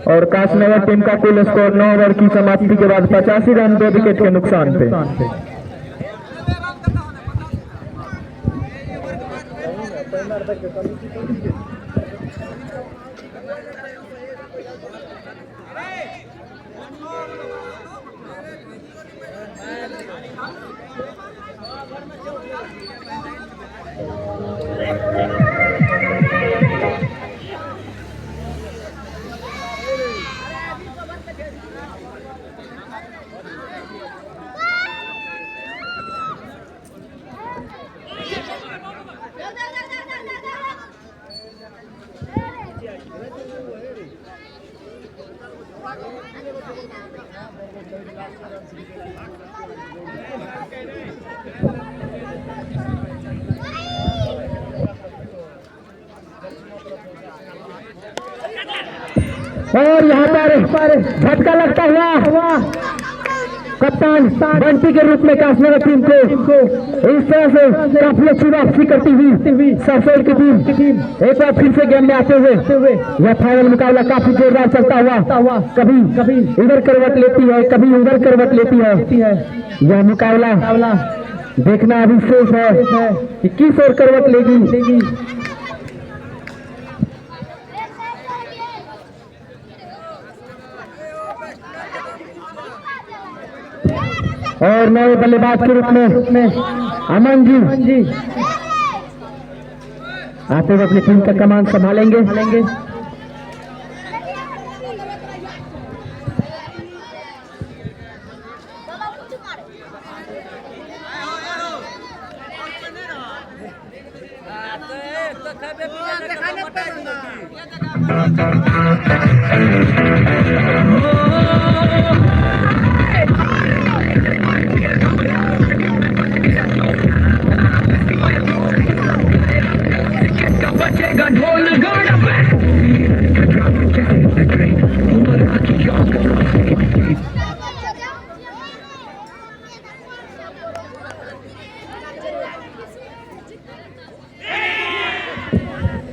Speaker 1: और कासनगर टीम का कुल स्कोर 9 ओवर की समाप्ति के बाद 85 रन 2 विकेट के नुकसान पे। और यहाँ पर झटका लगता हुआ कप्तान बंटी के रूप में कासनगर टीम को इस तरह से काफी अच्छी वापसी करती हुई सरसोल की टीम एक बार फिर से गेम में आते हुए यह फाइनल मुकाबला काफी जोरदार चलता हुआ कभी इधर करवट लेती है, कभी उधर करवट लेती है। यह मुकाबला देखना अभी शेष है कि किस ओर करवट लेगी। और नए बल्लेबाज के रूप में अमन जी आते हुए अपनी टीम का कमान संभालेंगे।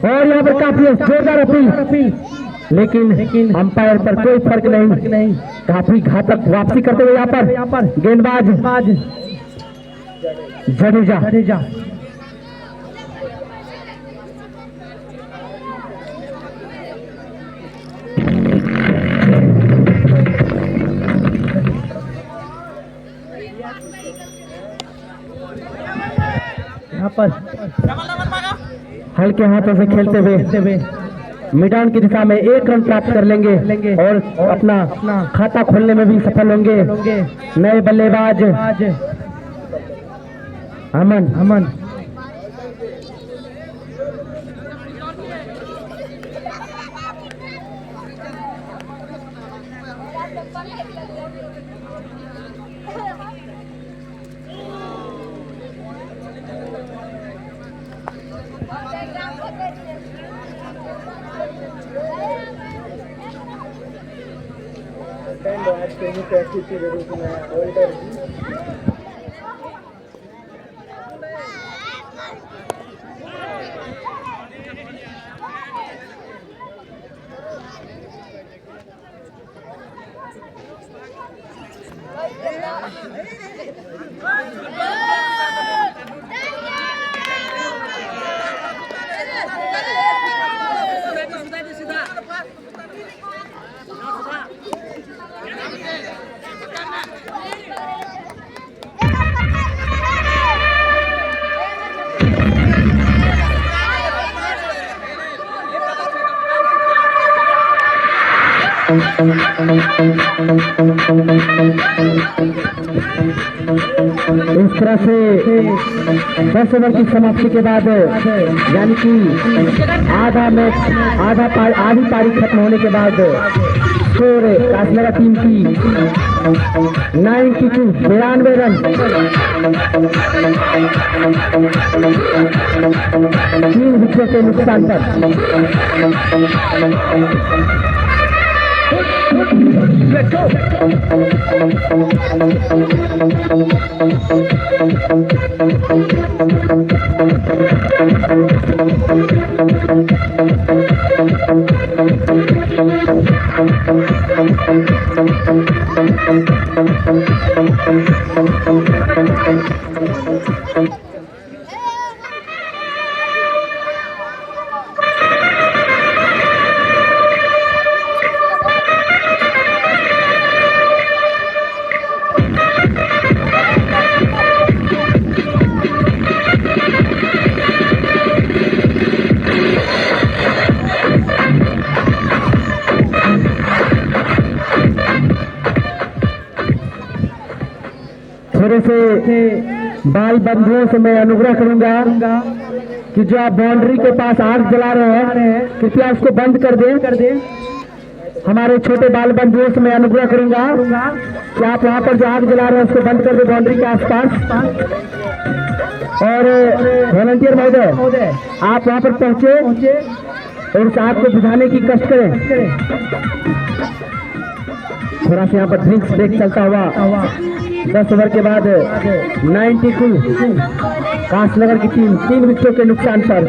Speaker 1: और यहाँ पर काफी जोरदार अपील, लेकिन अंपायर पर कोई फर्क नहीं। काफी घातक वापसी करते हुए यहाँ पर गेंदबाज जडेजा यहाँ पर हल्के हाथों से खेलते हुए मैदान की दिशा में 1 रन प्राप्त कर लेंगे और अपना खाता खोलने में भी सफल होंगे नए बल्लेबाज अमन। इस तरह से 10 ओवर की समाप्ति के बाद यानी कि आधी पारी खत्म होने के बाद स्कोर कासलगा टीम की 92 रन 3 विकेट के नुकसान पर Let's go! थोड़े से बाल बंधुओं से मैं अनुग्रह करूंगा कि जो आप बाउंड्री के पास आग जला रहे हैं कृपया उसको बंद कर दें। हमारे छोटे बाल बंधुओं से मैं अनुग्रह करूंगा कि आप वहां पर जो आग जला रहे हैं उसको बंद कर दें बाउंड्री के आसपास। और वॉलंटियर महोदय आप वहां पर पहुंचे और उस आग को बुझाने की कष्ट करें। थोड़ा सा यहाँ पर ड्रिंक्स ब्रेक चलता हुआ 10 ओवर के बाद 92 कासनगर की टीम 3 विकेटों के नुकसान पर।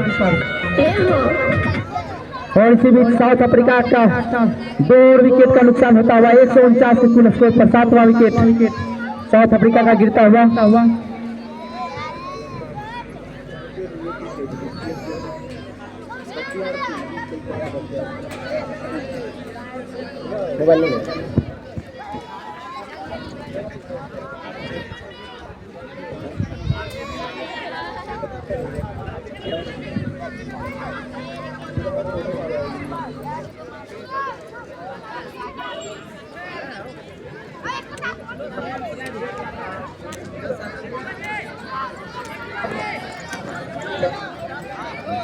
Speaker 1: और इसी बीच साउथ अफ्रीका का 2 विकेट का नुकसान होता हुआ 149 के कुल स्कोर पर 7वां विकेट साउथ अफ्रीका का गिरता हुआ।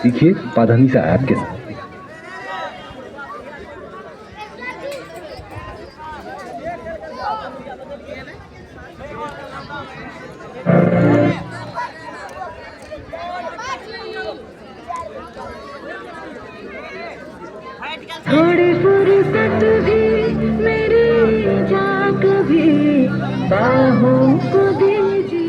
Speaker 2: देखिए बाद हमेशा आपके साथ।
Speaker 3: थोड़ी फुर्सत भी मेरी जाग भी बाहों को दीजिए।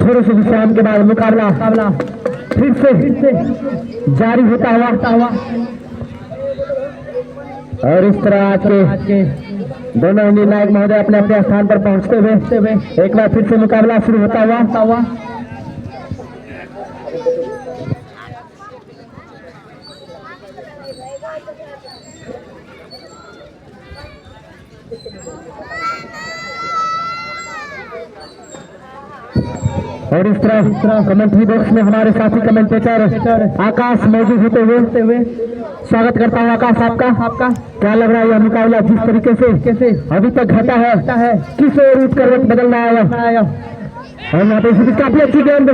Speaker 1: थोड़े से विश्राम के बाद मुकाबला फिर से जारी होता हुआ और इस तरह आज के दोनों इंडियन नायक महोदय अपने अपने स्थान पर पहुंचते हुए एक बार फिर से मुकाबला शुरू होता हुआ और इस तरह कमेंट्री बॉक्स में हमारे साथी कमेंटेटर आकाश मौजूद होते हुए स्वागत करता हूँ। आकाश आपका क्या लग रहा है यह मुकाबला जिस तरीके से अभी तक घटा है किस ओर उठ कर बदलना आया और यहाँ पे काफी अच्छी गेंद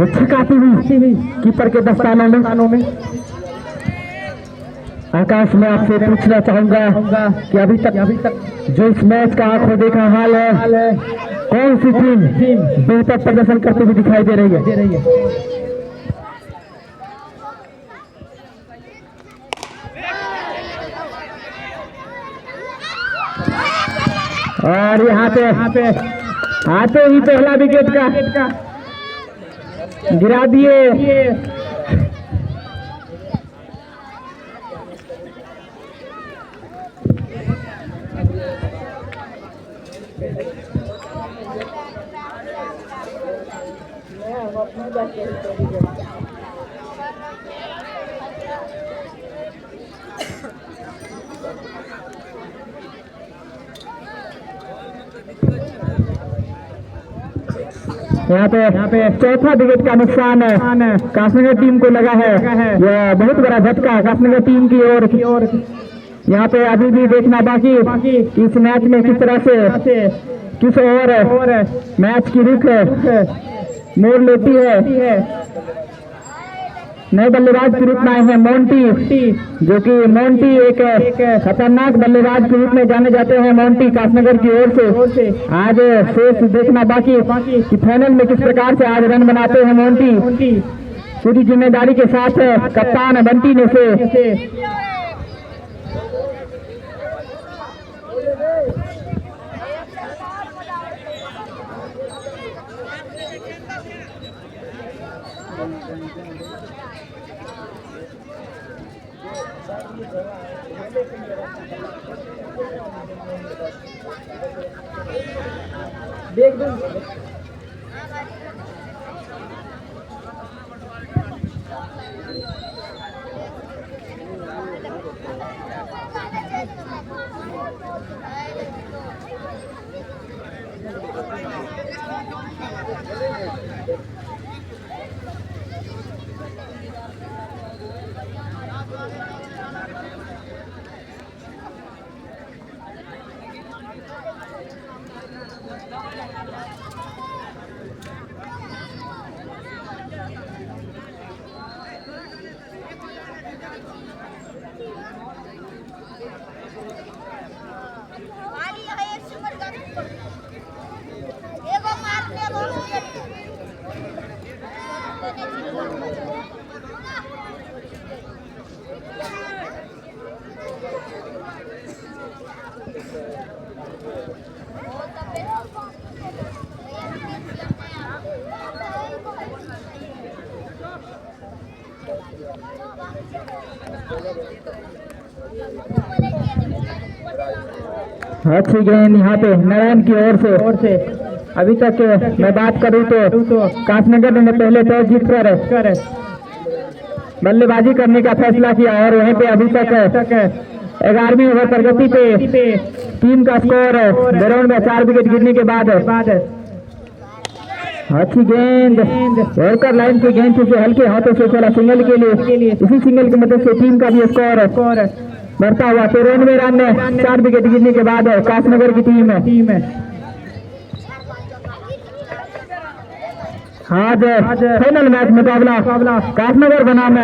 Speaker 1: अच्छी काफी हुई कीपर के दस्तानों में। आकाश मैं आपसे पूछना चाहूंगा कि अभी तक जो इस मैच का आंखों देखा हाल है कौन सी टीम बेहतर प्रदर्शन करते हुए दिखाई दे रही है? और यहाँ पे आते ही पहला विकेट का गिरा दिए। यहाँ पे चौथा विकेट का नुकसान है कासनगर टीम को लगा है। यह बहुत बड़ा झटका कासनगर टीम की ओर। यहाँ पे अभी भी देखना बाकी इस मैच में किस तरह से किस ओवर मैच की रुख मोड़ लेती है। नए बल्लेबाज के रूप में आए हैं मोंटी, जो कि मोंटी एक खतरनाक बल्लेबाज के रूप में जाने जाते हैं। मोंटी कासनगर की ओर से आज शेष देखना बाकी कि फाइनल में किस प्रकार से आज रन बनाते हैं मोंटी। पूरी जिम्मेदारी के साथ कप्तान बंटी ने से देख दो। अच्छी गेंद यहाँ पे नारायण की ओर से। अभी तक मैं बात करूँ तो कासनगर ने पहले टॉस जीत कर बल्लेबाजी करने का फैसला किया और वहीं पे अभी तक 11वीं ओवर प्रगति पे टीम का स्कोर ग्राउंड में 4 विकेट गिरने के बाद अच्छी गेंद यॉर्कर लाइन की गेंद से हल्के हाथों से खेला सिंगल के लिए। इसी सिंगल की मदद से टीम का भी स्कोर बढ़ता हुआ 93 रन 4 विकेट गिरने के बाद कासनगर की टीम है। आज फाइनल मैच मुकाबला कासनगर बनाम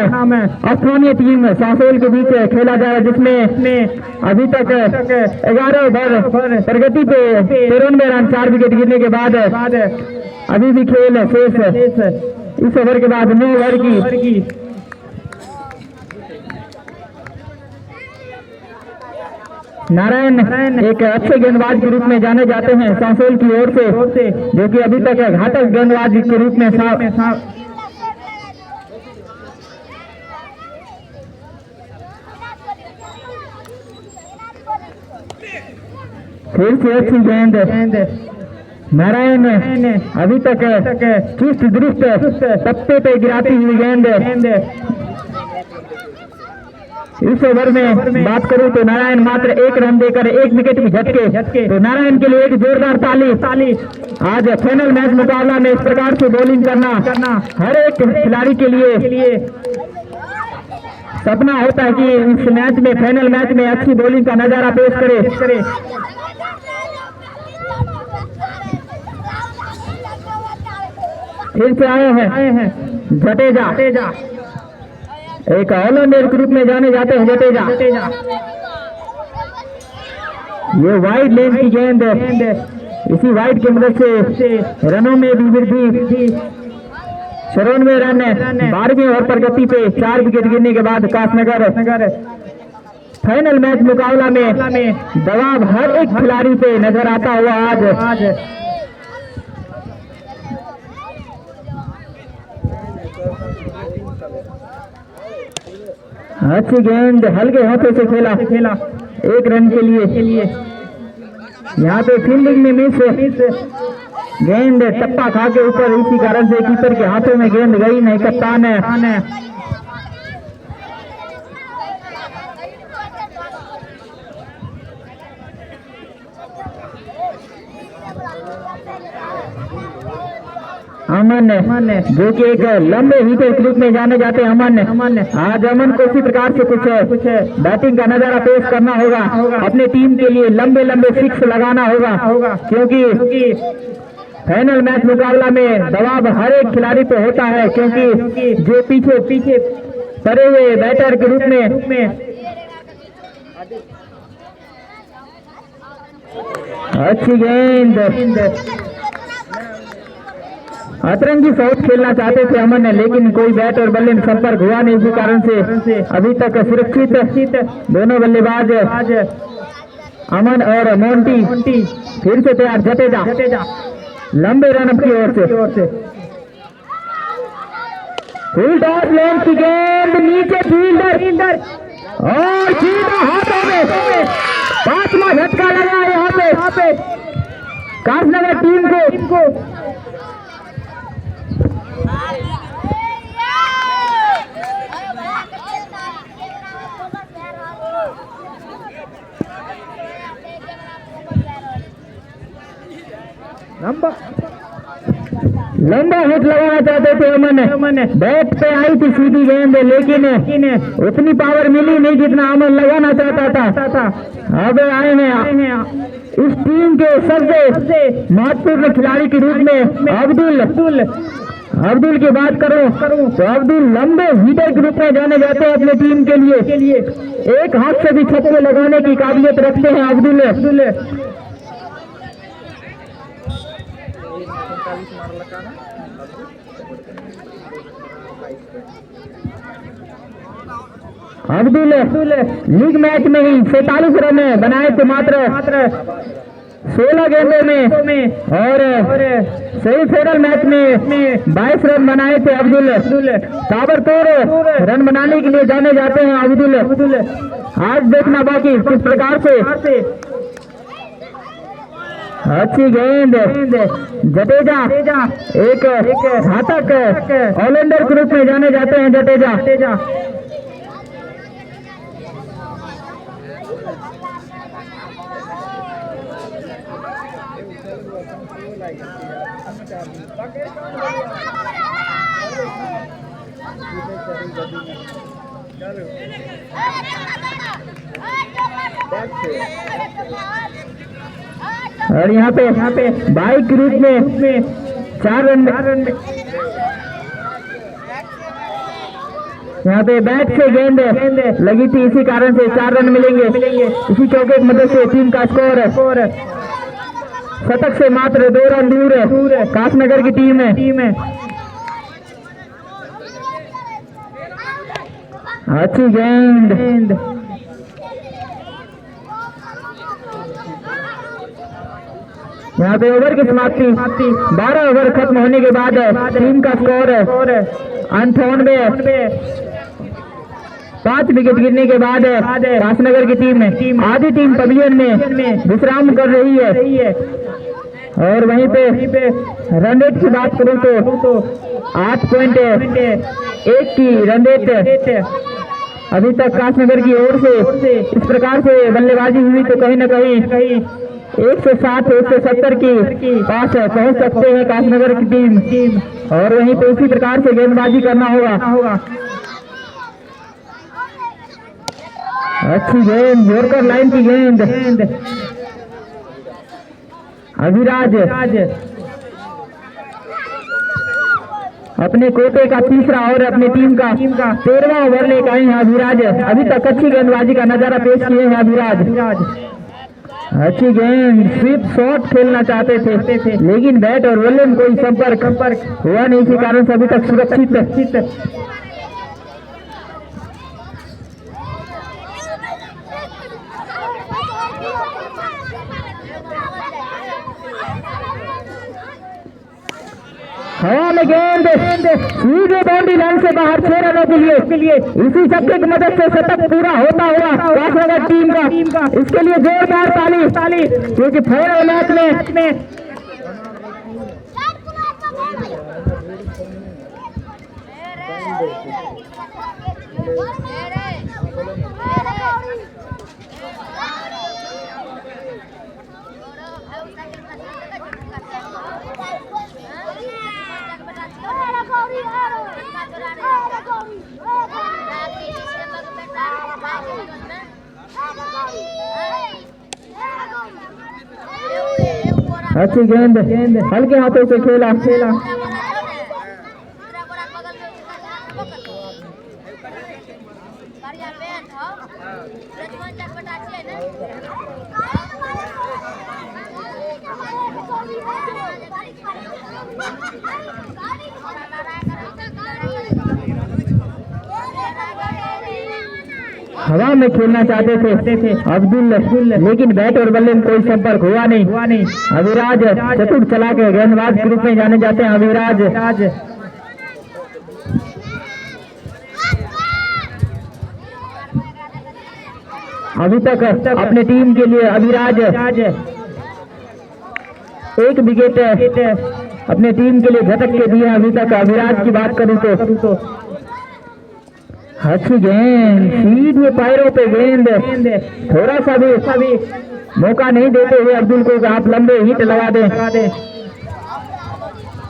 Speaker 1: स्थानीय टीम सांसोल के बीच खेला जाए, जिसमें अभी तक 11 ओवर प्रगति पे 93 रन 4 विकेट गिरने के बाद अभी भी खेल शेष। इस ओवर के बाद 9 ओवर की नारायण एक अच्छे गेंदबाज के रूप में जाने जाते हैं सांसोल की ओर से, जो कि अभी तक घातक गेंदबाज के रूप में फिर से अच्छी गेंद नारायण अभी तक चुस्त दुरुस्त सत्ते पे गिराती हुई गेंद। इस ओवर में बात करूं तो नारायण मात्र 1 रन देकर 1 विकेट भी झटके, तो नारायण के लिए एक जोरदार ताली। आज फाइनल मैच मुकाबला में इस प्रकार से बॉलिंग करना हर एक खिलाड़ी के लिए सपना होता है कि इस मैच में फाइनल मैच में अच्छी बॉलिंग का नजारा पेश करे। फिर से आए हैं जडेजा, एक ऑलराउंडर के रूप में जाने जाते हैं जडेजा। ये वाइड लेन की गेंद, इसी वाइड की मदद से रनों में भी वृद्धि। 94 रन 12वीं ओवर प्रगति पे 4 विकेट गिरने के बाद कासनगर फाइनल मैच मुकाबला में दबाव हर एक खिलाड़ी पे नजर आता हुआ आज अच्छी गेंद हल्के हाथों से खेला 1 रन के लिए। यहाँ पे फील्डिंग में मिस, गेंद टप्पा खा के ऊपर, इसी कारण से कीपर के हाथों में गेंद गई नहीं। कप्तान है अमन, जो कि एक लंबे हिटर के रूप में जाने जाते हैं अमन। आज अमन को इसी प्रकार से कुछ बैटिंग का नजारा पेश करना होगा, अपने टीम के लिए लंबे सिक्स लगाना होगा, क्योंकि फाइनल मैच मुकाबला में दबाव हर एक खिलाड़ी पे होता है, क्योंकि जो पीछे पड़े हुए बैटर के रूप में अच्छी गेंद अतरंगी शॉट खेलना चाहते थे अमन ने, लेकिन कोई बैट और बल्ले में संपर्क हुआ नहीं, इसी कारण से अभी तक सुरक्षित दोनों बल्लेबाज अमन और मोंटी। फिर से तैयार जडेजा लंबे रन की ओर से। फुल टॉस लेन की गेंद नीचे फील्डर और सीधा हाथों में 5वां झटका लगा यहाँ पे कासनगर टीम को। लंबा हिट लगाना चाहते थे अमन, बैट पे आई थी सीधी गेंद, लेकिन उतनी पावर मिली नहीं जितना अमन लगाना चाहता था। अब आए हैं इस टीम के सबसे महत्वपूर्ण खिलाड़ी के रूप में अब्दुल की बात करूं तो अब्दुल लंबे हिटर के रूप में जाने जाते हैं अपने टीम के लिए। एक हाथ से भी छक्के लगाने की काबिलियत रखते हैं अब्दुल। अब्दुल लीग मैच में ही 47 रन बनाए थे मात्र 16 गेंदों में, और सेमीफाइनल मैच में 22 रन बनाए थे अब्दुल। ताबड़तोड़ रन बनाने के लिए जाने जाते हैं अब्दुल। आज देखना बाकी किस प्रकार से अच्छी गेंद, जडेजा एक घातक ऑलराउंडर के रूप में जाने जाते हैं जडेजा। और यहाँ पे बाइक के रूप में 4 रन। यहाँ पे बैट से गेंद लगी थी, इसी कारण से 4 रन मिलेंगे। इसी चौके की मदद से टीम का स्कोर शतक से मात्र 2 रन दूर कासनगर की टीम है। अच्छी गेंद, यहाँ पे ओवर की समाप्ति। 12 ओवर खत्म होने के बाद टीम का स्कोर 98। 5 विकेट गिरने के बाद कासनगर की टीम आधी टीम पवेलियन में विश्राम कर रही है। और वहीं पे रन रेट की बात करूं तो 8.1 की रन रेट अभी तक कासनगर की ओर से इस प्रकार से बल्लेबाजी हुई तो कहीं न कहीं 160-170 की पास पहुंच सकते हैं कासनगर की टीम। और वहीं पे इसी प्रकार से गेंदबाजी करना होगा। अच्छी गेंद, जोरकर लाइन की गेंद, अभिराज अपने कोटे का तीसरा और अपनी टीम का 13वां ओवर लेकर आए हैं अभिराज। अभी तक अच्छी गेंदबाजी का नजारा पेश किए हैं अभिराज। अच्छी गेंद, स्वीप शॉट खेलना चाहते थे लेकिन बैट और बल्ले में कोई संपर्क हुआ नहीं, इसी कारण से अभी तक सुरक्षित। हवा में गेंद सीधे बाउंड्री लाइन से बाहर 6 रनों के लिए इसी छक्के की मदद से शतक पूरा होता हुआ कासनगर टीम का इसके लिए जोरदार ताली, क्योंकि फाइनल मैच में अच्छी गेंद हल्के हाथों से खेला। हवा में खेलना चाहते थे अब्दुल, लेकिन बैट और बल्ले में कोई संपर्क हुआ नहीं। अभिराज चतुर चला के गेंदबाज के रूप में जाने जाते हैं अभिराज। अभी तक अपने टीम के लिए अभिराज 1 विकेट अपने टीम के लिए झटक के दिए अभी तक। अभिराज की बात करूं तो अच्छी गेंद, सीधे पैरों पे गेंद, थोड़ा सा भी मौका नहीं देते हुए अब्दुल को आप लंबे हिट लगा दें।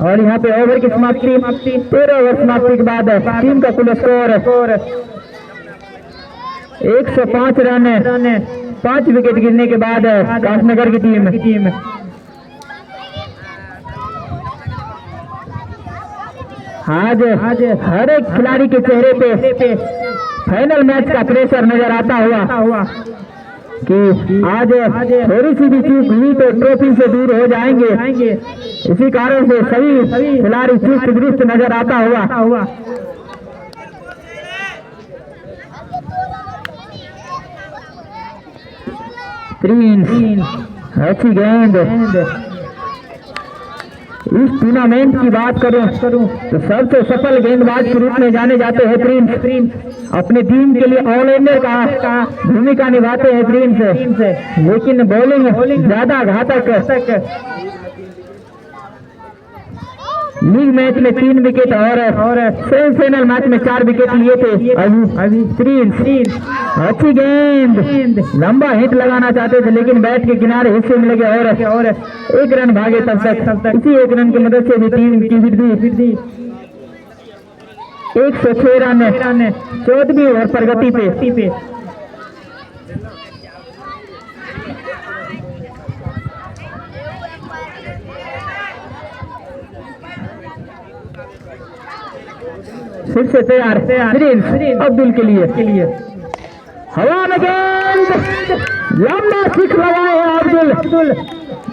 Speaker 1: और यहाँ पे ओवर की समाप्ति 13 ओवर समाप्ति के बाद टीम का कुल स्कोर 105 रन। 5 विकेट गिरने के बाद कासनगर की टीम आज हर एक खिलाड़ी के चेहरे पे फाइनल मैच का प्रेशर नजर आता हुआ कि आज थोड़ी सी भी चूक हुई तो ट्रॉफी से दूर हो जाएंगे। इसी कारण से सभी खिलाड़ी चुस्त दुरुस्त नजर आता हुआ अच्छी गेंद, इस टूर्नामेंट की बात करूं तो सबसे सफल गेंदबाज के रूप में जाने जाते हैं प्रिंस। अपनी टीम के लिए ऑलराउंडर का भूमिका निभाते हैं प्रिंस, लेकिन बॉलिंग ज्यादा घातक। लीग मैच में 3 विकेट और सेमीफाइनल मैच में 4 विकेट लिए थे अभी प्रिंस। अच्छी गेंद, लंबा हिट लगाना चाहते थे लेकिन बैट के किनारे हिस्से में लगे और 1 रन भागे तब तक। इसी 1 रन की मदद से भी टीम की वृद्धि 106 रन 14वीं ओवर प्रगति पे। फिर से तैयार प्रिंस अब्दुल के लिए हवा में गेंद, लंबा सिक्स लगाए हैं अब्दुल।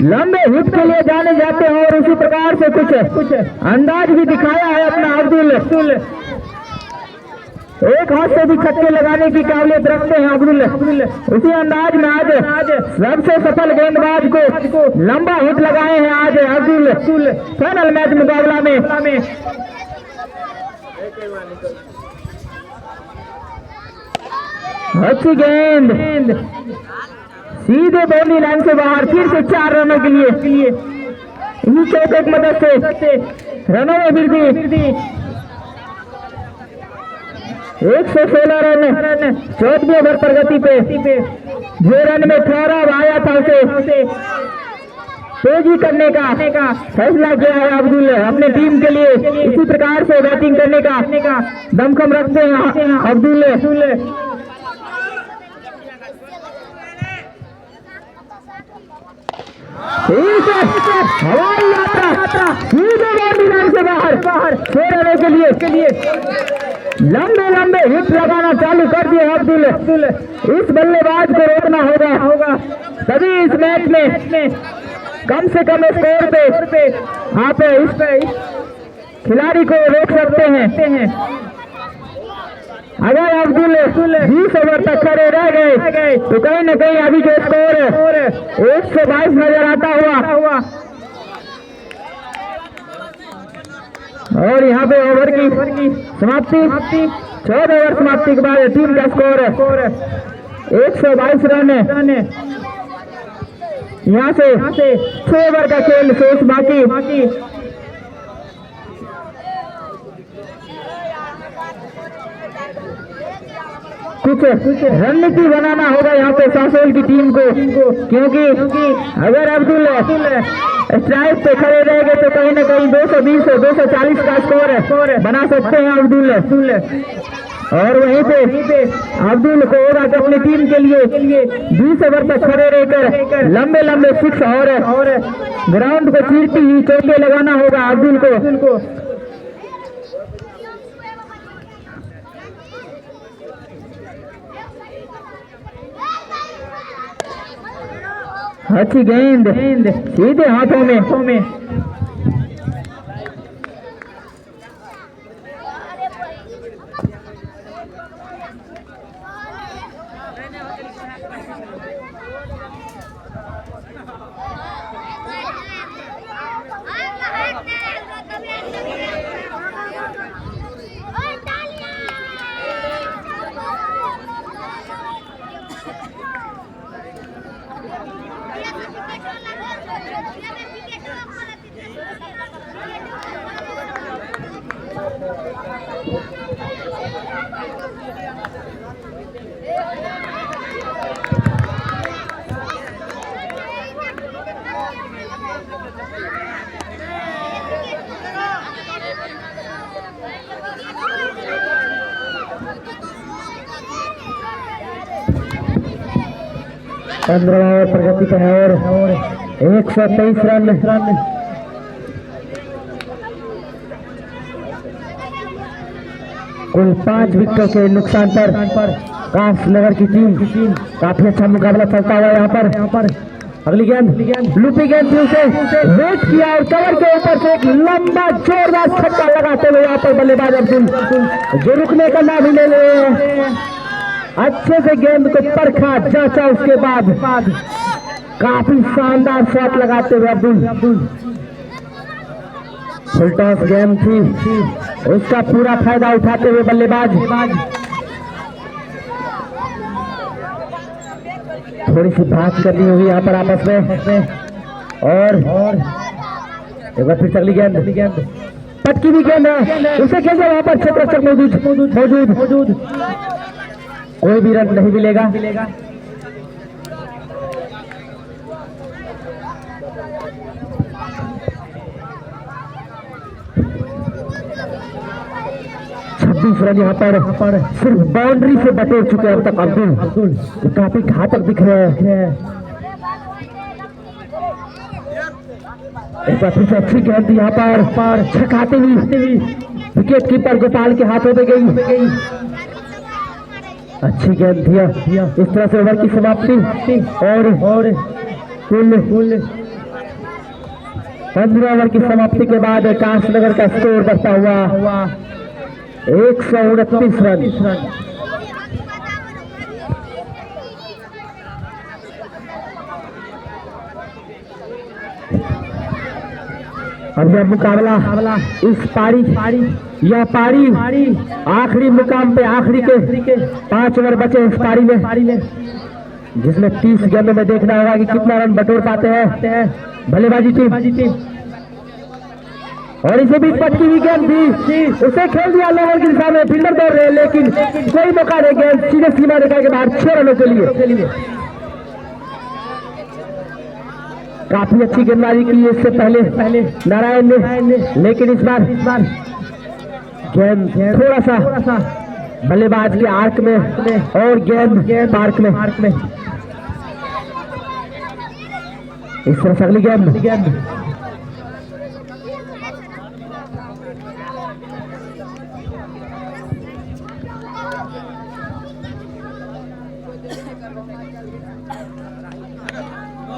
Speaker 1: लंबे हिट के लिए जाने जाते हैं और उसी प्रकार से कुछ अंदाज भी दिखाया है अपना अब्दुल। एक हाथ से भी छक्के लगाने की काबिलियत रखते हैं अब्दुल। उसी अंदाज में आज सबसे सफल गेंदबाज को लंबा हिट लगाए हैं आज अब्दुल फाइनल मैच मुकाबला में। अच्छी गेंद, सीधे बाउंड्री लाइन से बाहर, फिर से 4 रनों के लिए इन्हीं चौके की मदद से रनों में वृद्धि 116 रन 14वीं ओवर प्रगति पे। 2 रन में 18 आया था उसे तेजी करने का फैसला किया है अब्दुल अपने टीम के लिए। इसी प्रकार से बैटिंग करने का दमखम रखते हैं अब्दुल। हवाई यात्रा सीधे बाउंड्री लाइन से बाहर 6 रनों के लिए लंबे हिट लगाना चालू कर दिए अब्दुल। इस बल्लेबाज को रोकना होगा तभी इस मैच में कम से कम स्कोर पे आप इस खिलाड़ी को रोक सकते हैं। अगर अब्दुल 20 ओवर तक खड़े रह गए तो कहीं न कहीं अभी जो स्कोर 122 नजर आता हुआ। और यहाँ पे ओवर की समाप्ति 14 ओवर समाप्ति के बाद टीम का स्कोर 122 रन। यहाँ से 6 ओवर का खेल शेष बाकी। कुछ रणनीति बनाना होगा यहाँ पे सासोल की टीम को, क्योंकि अगर अब्दुल स्ट्राइक पे खड़े रहेंगे तो कहीं न कहीं 220 और 240 का स्कोर बना सकते हैं अब्दुल। और वहीं पे अब्दुल को होगा कि अपनी टीम के लिए 20 ओवर तक खड़े रहकर लंबे सिक्स और ग्राउंड को चीरती हुई चौके लगाना होगा अब्दुल को। अच्छी गेंद सीधे हाथों में पंद्रह ओवर प्रगति का है और 123 रन। कुल 5 विकेटों के नुकसान पर कांसनगर की टीम काफी अच्छा मुकाबला चलता हुआ यहाँ पर। अगली गेंद लूपी गेंद से वेट किया और कवर के ऊपर से एक लंबा जोरदार छक्का लगाते हुए यहाँ पर बल्लेबाज अब्दुल जो रुकने का नाम ही ले रहे हैं। अच्छे से गेंद को परखा जांचा, उसके बाद काफी शानदार शॉट लगाते हुए अब्दुल फुल टॉस गेम थी, उसका पूरा फायदा उठाते हुए बल्लेबाज थोड़ी सी बात करनी होगी यहाँ पर आपस में। और एक बार फिर अगली गेंद, पटकी हुई गेंद है, उसे खेल वहां पर क्षेत्र मौजूद, कोई भी रन नहीं मिलेगा। रन यहाँ पर सिर्फ बाउंड्री से बटोर चुके हैं अब तक अब्दुल, जो काफी घातक दिख रहे हैं। एक बार फिर से अच्छी गेंद यहाँ पर छकाते हुई विकेट कीपर गोपाल के हाथों में गई। अच्छी गेंद दिया, इस तरह से ओवर की समाप्ति और कुल 15 ओवर की समाप्ति के बाद कांसनगर का स्कोर बढ़ता हुआ 129 रन। अब यह मुकाबला इस पारी यह पारी आखिरी मुकाम पे, आखिरी के 5 ओवर बचे इस पारी में, जिसमें 30 गेंदों में देखना होगा कि कितना रन बटोर पाते हैं बल्लेबाजी टीम। और इसे भी पटकी हुई गेंद थी, उसे खेल दिया लोगों की दिशा में, फील्डर दौड़ रहे लेकिन कोई मौका नहीं, गेंद सीधे सीमा रेखा के बाहर 6 रनों के लिए। काफी अच्छी गेंदबाजी की इससे पहले नारायण ने, लेकिन इस बार गेंद थोड़ा सा बल्लेबाज के आर्क में और गेंद पार्क में। इस तरह से अगली गेंद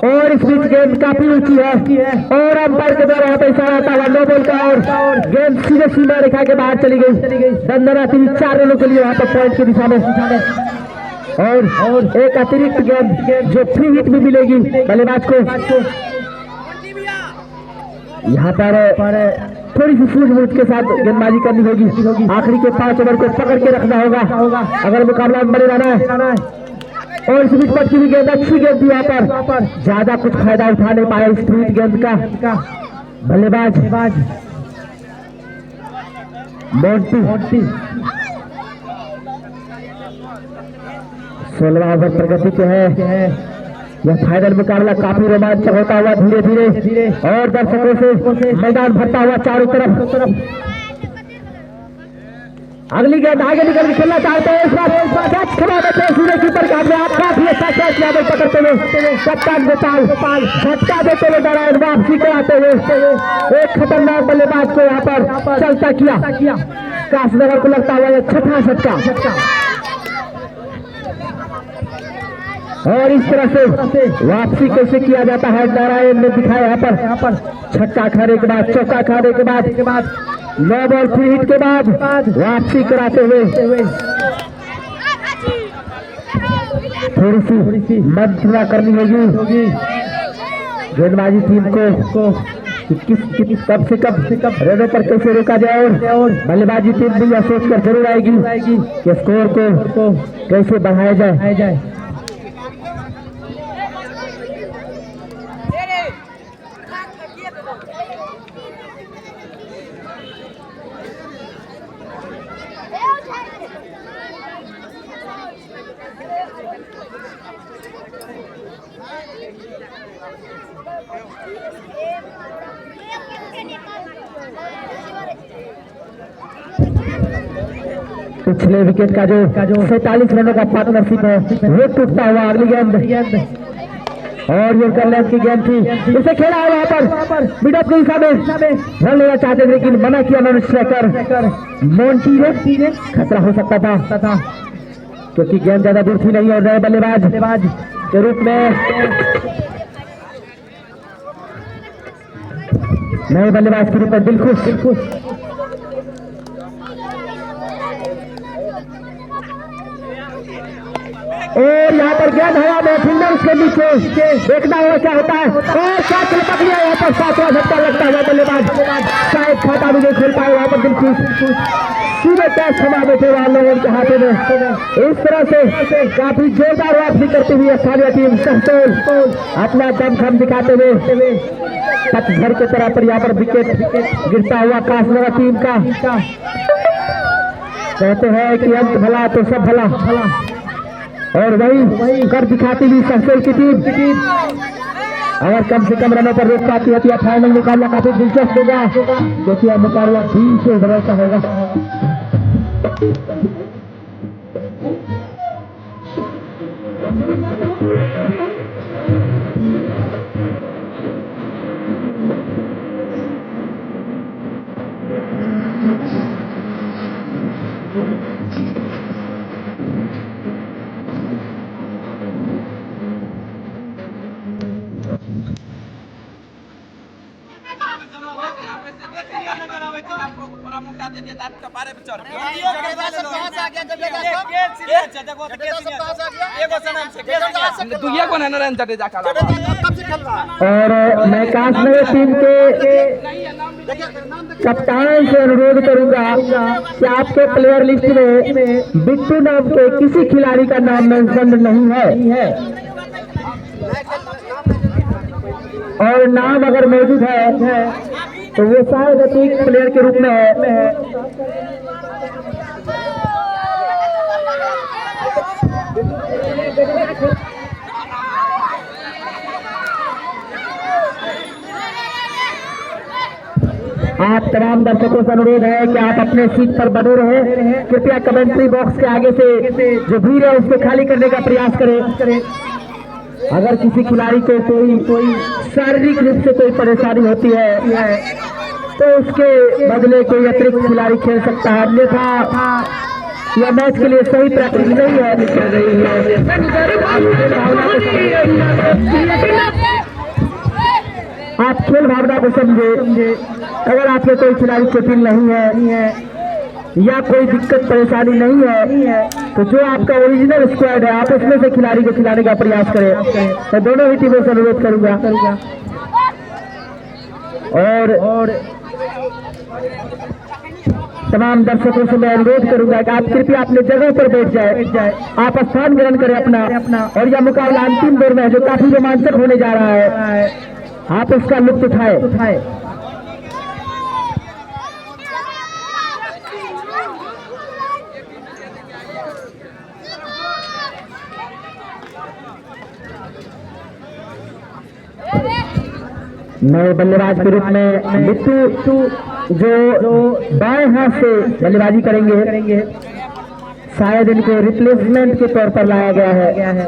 Speaker 1: और इस बीच गेंद काफी ऊंची है और अंपायर के द्वारा यहाँ पे इशारा आता हुआ नो बॉल का, और गेंद सीधे सीमा रेखा के बाहर चली गई। दंदना 4 रनों के लिए वहां पर पॉइंट की दिशा में। और एक अतिरिक्त गेंद जो फ्री हिट भी मिलेगी बल्लेबाज को। यहाँ पर थोड़ी सी सूझबूझ के साथ गेंदबाजी करनी होगी, आखिरी के 5 ओवर को पकड़ के रखना होगा अगर मुकाबला में बने रहना है। और इस बीच पटकी हुई गेंद, अच्छी गेंद थी यहाँ पर, ज्यादा कुछ फायदा उठा नहीं पाया इस फ्री गेंद का बल्लेबाज मोंटी। 16वां ओवर प्रगति पे है। यह फाइनल मुकाबला काफी रोमांचक होता हुआ धीरे धीरे और दर्शकों से मैदान भरता हुआ चारों तरफ। अगली गेंद आगे निकल के खेलना चाहते हैं, इस बार कैच खिला देते हैं सूर्य कीपर का अपने आप, काफी अच्छा कैच यादव पकड़ते हुए कप्तान गोपाल झटका देते हुए नारायण वापसी कराते हुए एक खतरनाक बल्लेबाज को यहाँ पर चलता किया। कांसनगर को लगता हुआ यह 6वां छक्का। और इस तरह से वापसी कैसे किया जाता है नारायण ने दिखाया यहाँ पर। छक्का खाने के बाद, चौका खाने के बाद, 9 बॉल फ्री हिट के बाद वापसी कराते हुए थोड़ी सी मंत्रणा करनी होगी गेंदबाजी टीम को किस कब से कब रनों पर कैसे रोका जाए। और बल्लेबाजी टीम भी यह सोचकर जरूर आएगी कि स्कोर को कैसे बढ़ाया जाए। पिछले विकेट का जो 47 रनों का पार्टनरशिप है वो टूटता हुआ। अगली गेंद और ये लेंथ की गेंद थी, इसे खेला है वहां पर मिड ऑफ की दिशा में रन लेना चाहते थे लेकिन मना किया उन्होंने स्ट्राइकर मोंटी ने। खतरा हो सकता था क्योंकि गेंद ज्यादा दूर थी नहीं और नए बल्लेबाज के रूप में नए बल्लेबाज के रूप में दिलखुश और यहाँ पर गेंद हवा में, फील्डर उसके नीचे, देखना होगा क्या होता है। और क्या पकड़ लिया यहाँ पर, 7वां झटका लगता है बल्लेबाज, शायद खाता भी नहीं खोल पाए वहाँ पर दिलखुश, सीधे कैच थमा बैठे वहाँ लोगों के हाथों में। इस तरह से काफी जोरदार वापसी करती हुई स्थानीय टीम सहतोल अपना दमखम दिखाते हुए पतझड़ के तरह पर यहाँ पर विकेट गिरता हुआ कासनगर टीम का। कहते हैं कि अंत भला तो सब भला, और वही कर दिखाती हुई सहतोल की टीम अगर कम से कम रनों पर रोक पाती है तो फाइनल मुकाबला काफी दिलचस्प होगा, क्योंकि यह मुकाबला 3 से भरोसा होगा। और मैं कासनगर टीम के कप्तान से अनुरोध करूंगा कि आपके प्लेयर लिस्ट में बिट्टू नाम के किसी खिलाड़ी का नाम मेंशन नहीं है, और नाम अगर मौजूद है तो वो शायद एक प्लेयर के रूप में है। आप तमाम दर्शकों से अनुरोध है कि आप अपने सीट पर बने रहे। कृपया कमेंट्री बॉक्स के आगे से जो भीड़ है उसको खाली करने का प्रयास करें। अगर किसी खिलाड़ी को कोई शारीरिक रूप से कोई परेशानी होती है तो उसके बदले कोई अतिरिक्त खिलाड़ी खेल सकता है, अन्यथा यह मैच के लिए सही प्रैक्टिस नहीं है। आप खेल भावना को समझे। अगर आपके कोई खिलाड़ी चोटिल नहीं है या कोई दिक्कत परेशानी नहीं है तो जो आपका ओरिजिनल स्क्वाड है आप उसमें से खिलाड़ी को खिलाने का प्रयास करें। मैं दोनों ही टीमों से अनुरोध करूंगा। और तमाम दर्शकों से मैं अनुरोध करूंगा कि आप कृपया अपने जगह पर बैठ जाए, आप स्थान ग्रहण करें अपना, और यह मुकाबला अंतिम दौर में है जो काफी रोमांचक होने जा रहा है, आप इसका लुत्फ उठाए। नए बल्लेबाज के रूप में बिट्टू जो बाएं हाथ से बल्लेबाजी करेंगे, शायद इनको रिप्लेसमेंट के तौर पर लाया गया है।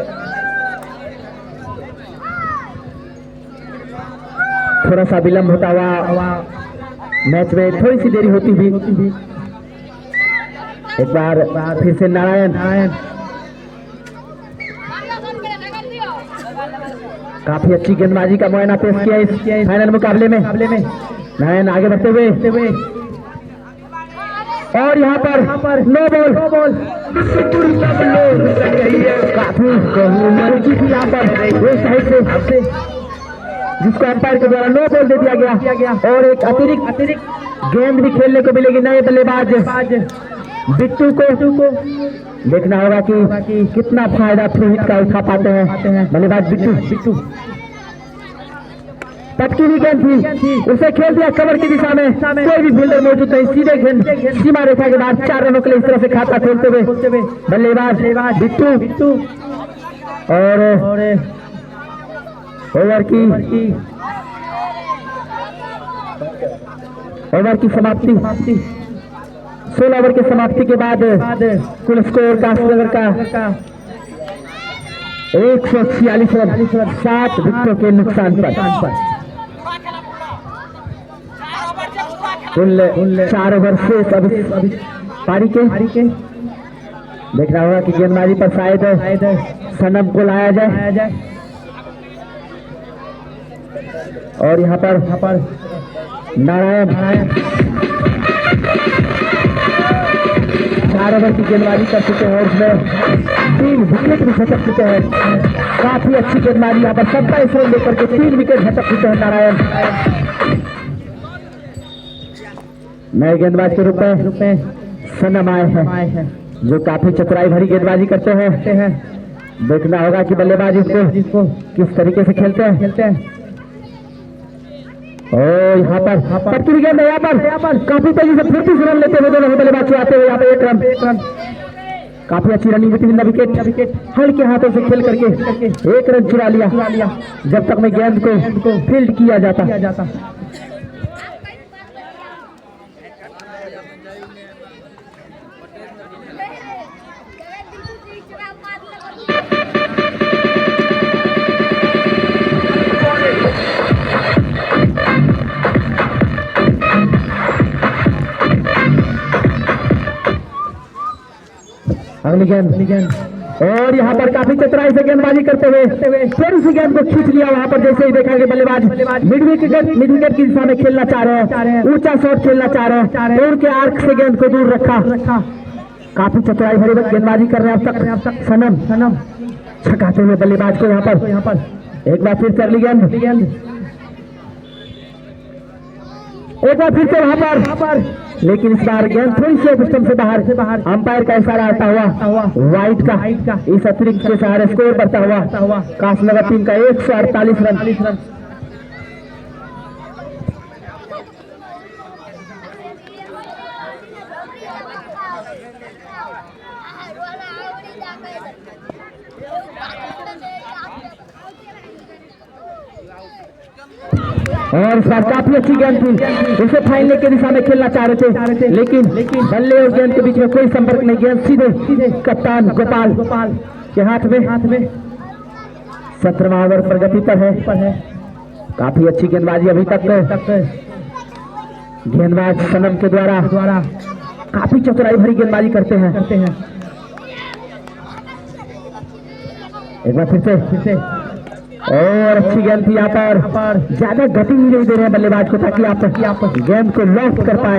Speaker 1: थोड़ा सा विलंब होता हुआ मैच में थोड़ी सी देरी होती हुई एक बार फिर से नारायण काफी अच्छी गेंदबाजी का मुआयना पेश किया इस फाइनल मुकाबले में। नारायण आगे बढ़ते हुए और यहाँ पर नो बॉल काफी यहाँ पर से जिसको अंपायर के द्वारा नो बॉल दे दिया गया, और एक अतिरिक्त गेंद भी खेलने को मिलेगी नए बल्लेबाज बिट्टू को। देखना होगा कि कितना फायदा फ्री हिट का उठा पाते हैं बल्लेबाज बिट्टू। पटकी भी गेंद थी, उसे खेल दिया कवर की दिशा में, कोई भी फील्डर मौजूद नहीं, सीधे गेंद सीमा रेखा के बाद 4 रनों के लिए इस तरह से खाता खोलते हुए बल्लेबाज बिट्टू। और ओवर की समाप्ति 16 ओवर की समाप्ति के बाद कुल स्कोर कासनगर का 146 रन 7 विकेटों के नुकसान पर। कुल 4 ओवर शेष अभी पारी के। देखना होगा कि गेंदबाजी पर शायद सनम को लाया जाए, और यहाँ पर नारायण 4 ओवर की गेंदबाजी कर चुके हैं, और उसमें 3 विकेट भी झटक चुके हैं। काफी अच्छी गेंदबाजी यहाँ पर 27 रन लेकर के 3 विकेट झटक चुके हैं नारायण। नए गेंदबाज के रूप में सनम आए हैं जो काफी चतुराई भरी गेंदबाजी करते हैं। देखना होगा कि बल्लेबाज इसको किस तरीके से खेलते हैं। और यहाँ पर पटकी गेंद है, यहाँ पर काफी तेजी से 34 रन लेते हुए दोनों बल्लेबाज चुराते हुए यहाँ पे 1 रन। काफी अच्छी रनिंग बिटवीन द विकेट, हल्के हाथों से खेल करके 1 रन चुरा लिया जब तक में गेंद को फील्ड किया जाता। अगली गेंद और यहाँ पर काफी चतुराई से गेंदबाजी करते हुए फिर उसी गेंद को खींच लिया। वहां पर जैसे ही देखा कि बल्लेबाज मिड विकेट की दिशा में खेलना चाह रहे हैं, ऊंचा शॉट खेलना चाह रहे हैं, तो उनके आर्क से गेंद को दूर रखा। काफी चतुराई भरी गेंदबाजी कर रहे हैं अब तक सनम छकाते हुए बल्लेबाज को यहाँ पर। एक बार फिर से अगली गेंद, एक बार फिर से वहां पर, लेकिन इस बार गेंद थोड़ी सी सिस्टम से बाहर। अंपायर का इशारा आता हुआ वाइड का इस अतिरिक्त के सहारे स्कोर बढ़ता हुआ कासनगर टीम का 148 रन। और इस बार काफी अच्छी गेंद थी, इसे फाइनल की दिशा में खेलना चाह रहे थे, लेकिन बल्ले और गेंद के बीच में कोई संपर्क नहीं। गेंद सीधे कप्तान गोपाल के हाथ में। 17वां ओवर प्रगति पर है। काफी अच्छी गेंदबाजी अभी तक गेंदबाज सनम के द्वारा काफी चतुराई भरी गेंदबाजी करते हैं। एक बार फिर से और अच्छी गेंद थी यहाँ पर। ज्यादा गति नहीं दे रहे हैं बल्लेबाज को ताकि आप गेंद को लॉस्ट कर पाए।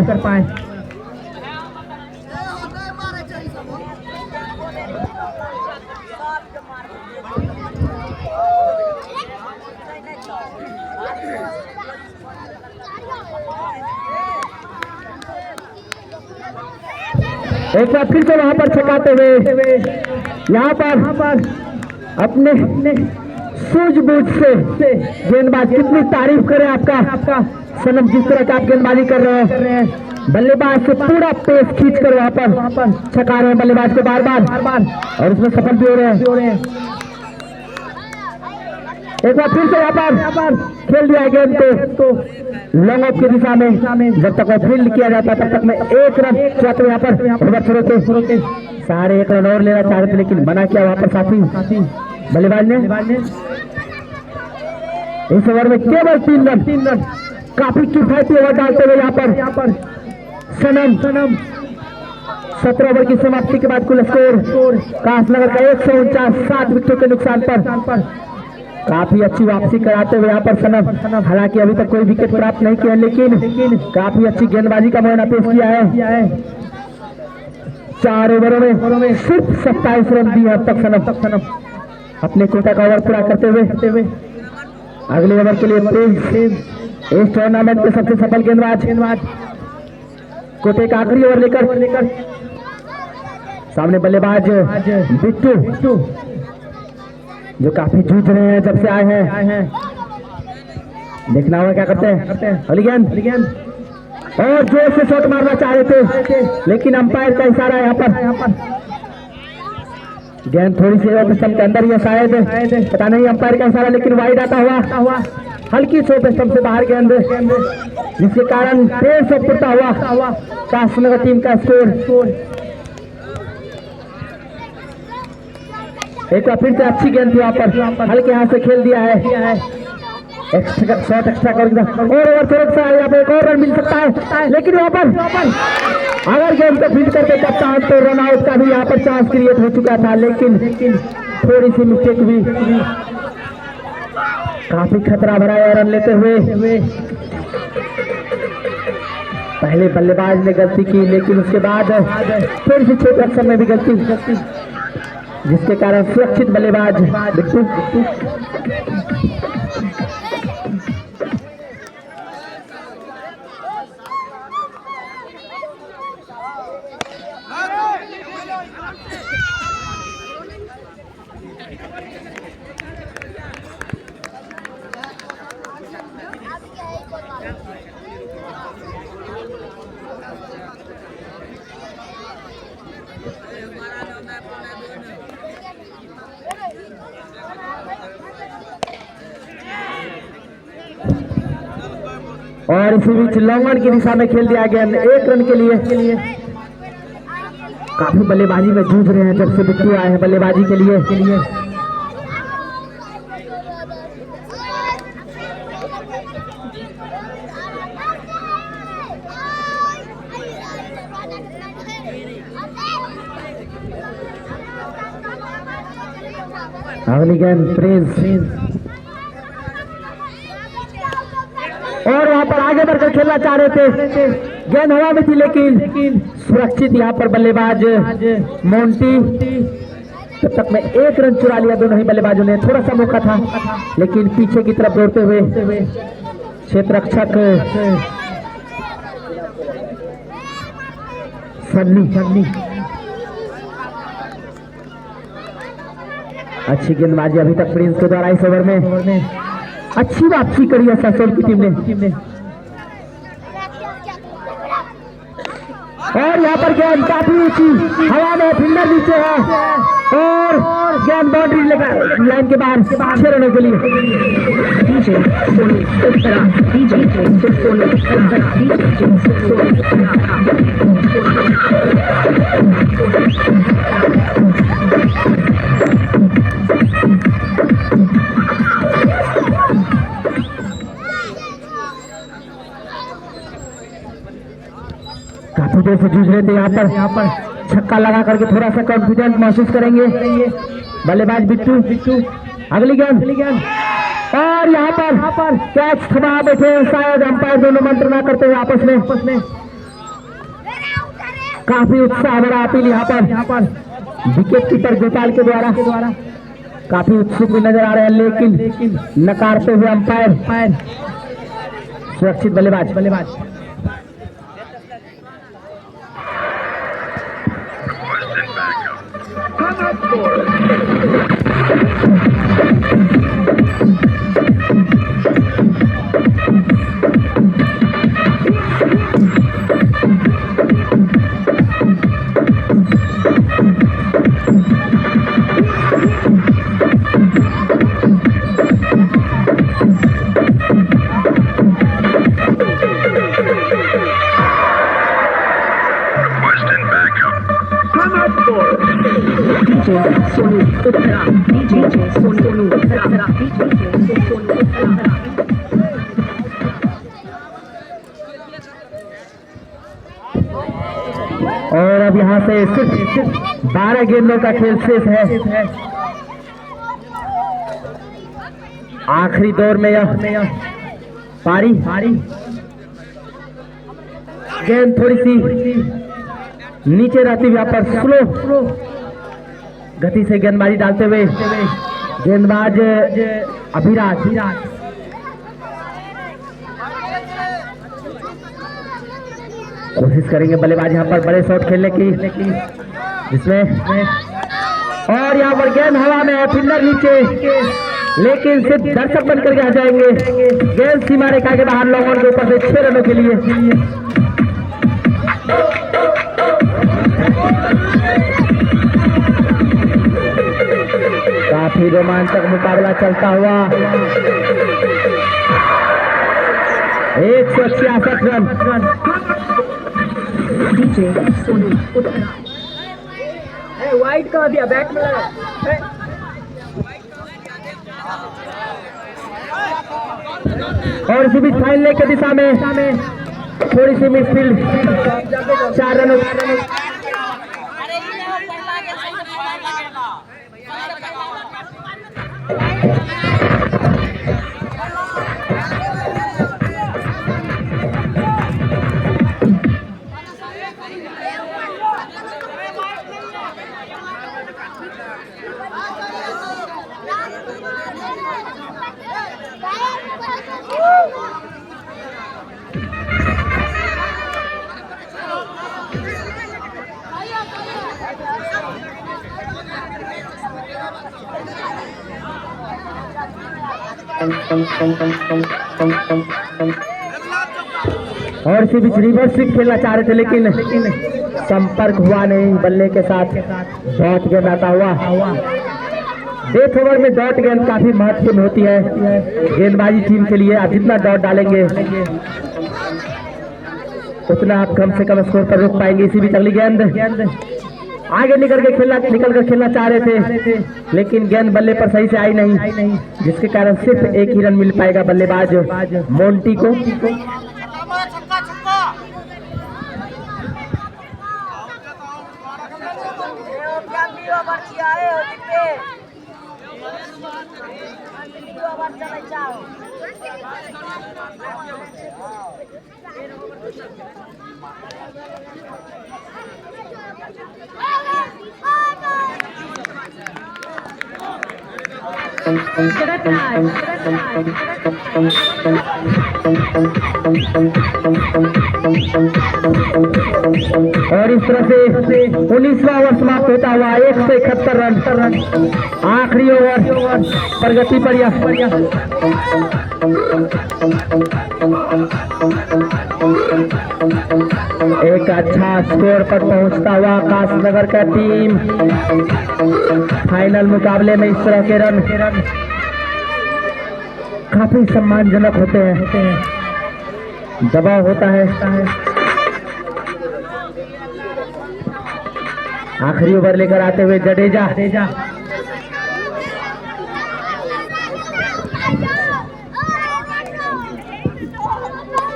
Speaker 1: एक बार फिर से वहां पर छकाते हुए यहाँ पर अपने सूझबूझ से गेंदबाज कितनी तारीफ करें आपका सनम, जिस तरह का आप गेंदबाजी कर रहे हैं। बल्लेबाज से पूरा पेस खींचकर वहां पर छका रहे हैं बल्लेबाज को बार और उसमें सफल भी हो रहे हैं। एक बार फिर से यहाँ पर खेल दिया गेंद को लॉन्ग ऑफ की दिशा में। जब तक फील्ड किया जाता तब तक में 1 रन चाहते यहाँ पर रोके सारे 1 रन और लेना चाह रहे थे, लेकिन मना किया वहां पर साथी बल्लेबाज ने। इस ओवर में केवल 3 रन, काफी किफायती ओवर डालते हुए यहाँ पर सनम। 17 ओवर की समाप्ति के बाद कुल स्कोर कासनगर का 149, 7 विकेटों के नुकसान पर। काफी अच्छी वापसी कराते हुए यहाँ पर सनम, हालांकि अभी तक कोई विकेट प्राप्त नहीं किया, लेकिन काफी अच्छी गेंदबाजी का मुआयना पेश किया है। 4 ओवरों में सिर्फ 27 रन दिए अब तक सनम अपने कोटा का ओवर पूरा करते हुए। अगले ओवर के लिए इस टूर्नामेंट के सबसे सफल गेंदबाज कोटे का आखिरी ओवर लेकर सामने बल्लेबाज बिट्टू जो काफी जूझ रहे हैं जब से आए हैं। देखना होगा क्या करते हैं। अगली गेंद और जोर से शॉट मारना चाह रहे थे, लेकिन अंपायर का इशारा यहाँ पर। गेंद थोड़ी सी स्टंप के अंदर ही शायद, पता नहीं अंपायर का इशारा, लेकिन वाइड आता हुआ हल्की शॉट स्टंप से बाहर गेंद, जिसके कारण 150 पुरता हुआ कासनगर टीम का स्कोर। एक बार फिर से अच्छी गेंद थी वहां पर, हल्के हाथ से खेल दिया है। एक्स्ट्रा शॉट एक्स्ट्रा कर और ओवर थोड़ा सा यहाँ पे 1 और रन मिल सकता है, लेकिन वहां पर अगर गेंद को फील्ड करके कप्तान तो रन आउट का भी यहाँ पर चांस क्रिएट हो चुका था, लेकिन थोड़ी सी मिस्टेक हुई। काफी खतरा भरा रन लेते हुए पहले बल्लेबाज ने गलती की, लेकिन उसके बाद फिर से छोटे अक्षर में भी गलती। जिसके कारण सुरक्षित बल्लेबाज बिट्टू। और इसी बीच लॉन्ग रन की दिशा में खेल दिया गया 1 रन के लिए। काफी बल्लेबाजी में जूझ रहे हैं जब से बिट्टू आए हैं बल्लेबाजी के लिए। अगली गेंद प्रिंस और वहां पर आगे बढ़कर खेलना चाह रहे थे, गेंद हवा में थी लेकिन सुरक्षित यहाँ पर बल्लेबाज मोंटी। तब तक में 1 रन चुरा लिया दोनों ही बल्लेबाजों ने। थोड़ा सा मौका था लेकिन पीछे की तरफ दौड़ते हुए क्षेत्र रक्षक सन्नी अच्छी गेंदबाजी अभी तक प्रिंस के द्वारा इस ओवर में अच्छी वापसी करी है ससोल की टीम ने। और यहाँ पर गेंद काफी ऊंची हवा में, फील्डर नीचे है और गेंद बाउंड्री लाइन के बाहर 6 रनों के लिए। काफी देर से जूझ रहे थे यहाँ पर छक्का लगा करके थोड़ा सा कॉन्फिडेंट महसूस करेंगे बल्लेबाज बिट्टू। अगली गेंद और यहाँ पर कैच थमा बैठे शायद अंपायर दोनों मंत्रणा करते हुए आपस में। काफी उत्साह भरा अपील यहाँ पर विकेट कीपर गोपाल के द्वारा काफी उत्सुक भी नजर आ रहे हैं लेकिन नकारते हुए अंपायर। सुरक्षित बल्लेबाज और अब यहाँ से सिर्फ 12 गेंदों का खेल शेष है। आखिरी दौर में यह पारी गेंद थोड़ी सी नीचे रहती हुई यहाँ पर स्लो गति से गेंदबाजी डालते हुए गेंदबाज अभिराज कोशिश करेंगे बल्लेबाज यहाँ पर बड़े शॉट खेलने की जिसमें और यहाँ पर गेंद हवा में है, फील्डर नीचे लेकिन सिर्फ दर्शक बनकर आ जाएंगे। गेंद सीमा रेखा के बाहर लॉन्ग ऑन के ऊपर से 6 रनों के लिए। काफी रोमांचक मुकाबला चलता हुआ 166 रन।
Speaker 4: वाइट का दिया बैट में लगा।
Speaker 1: और इसी बीच फाइनल के दिशा में थोड़ी सी मिसफील्ड 4 रनों। और इसी बीच रिवर्स स्विंग खेलना चाह रहे थे लेकिन संपर्क हुआ नहीं बल्ले के साथ। डॉट गेंद आता हुआ। डेथ ओवर में डॉट गेंद काफी महत्वपूर्ण होती है गेंदबाजी टीम के लिए। आप जितना डॉट डालेंगे उतना आप कम से कम स्कोर पर रोक पाएंगे। इसी बीच अगली गेंद आगे निकल कर खेलना चाह रहे थे लेकिन गेंद बल्ले पर सही से आई नहीं, जिसके कारण सिर्फ एक ही रन मिल पाएगा बल्लेबाज मोंटी को। और इस तरह से 19वां ओवर समाप्त होता हुआ 171 रन। आखिरी ओवर प्रगति पर एक अच्छा स्कोर पर पहुंचता हुआ आकाशनगर का टीम। फाइनल मुकाबले में इस तरह के रन काफी सम्मानजनक होते हैं। दबाव होता है। आखिरी ओवर लेकर आते हुए जडेजा।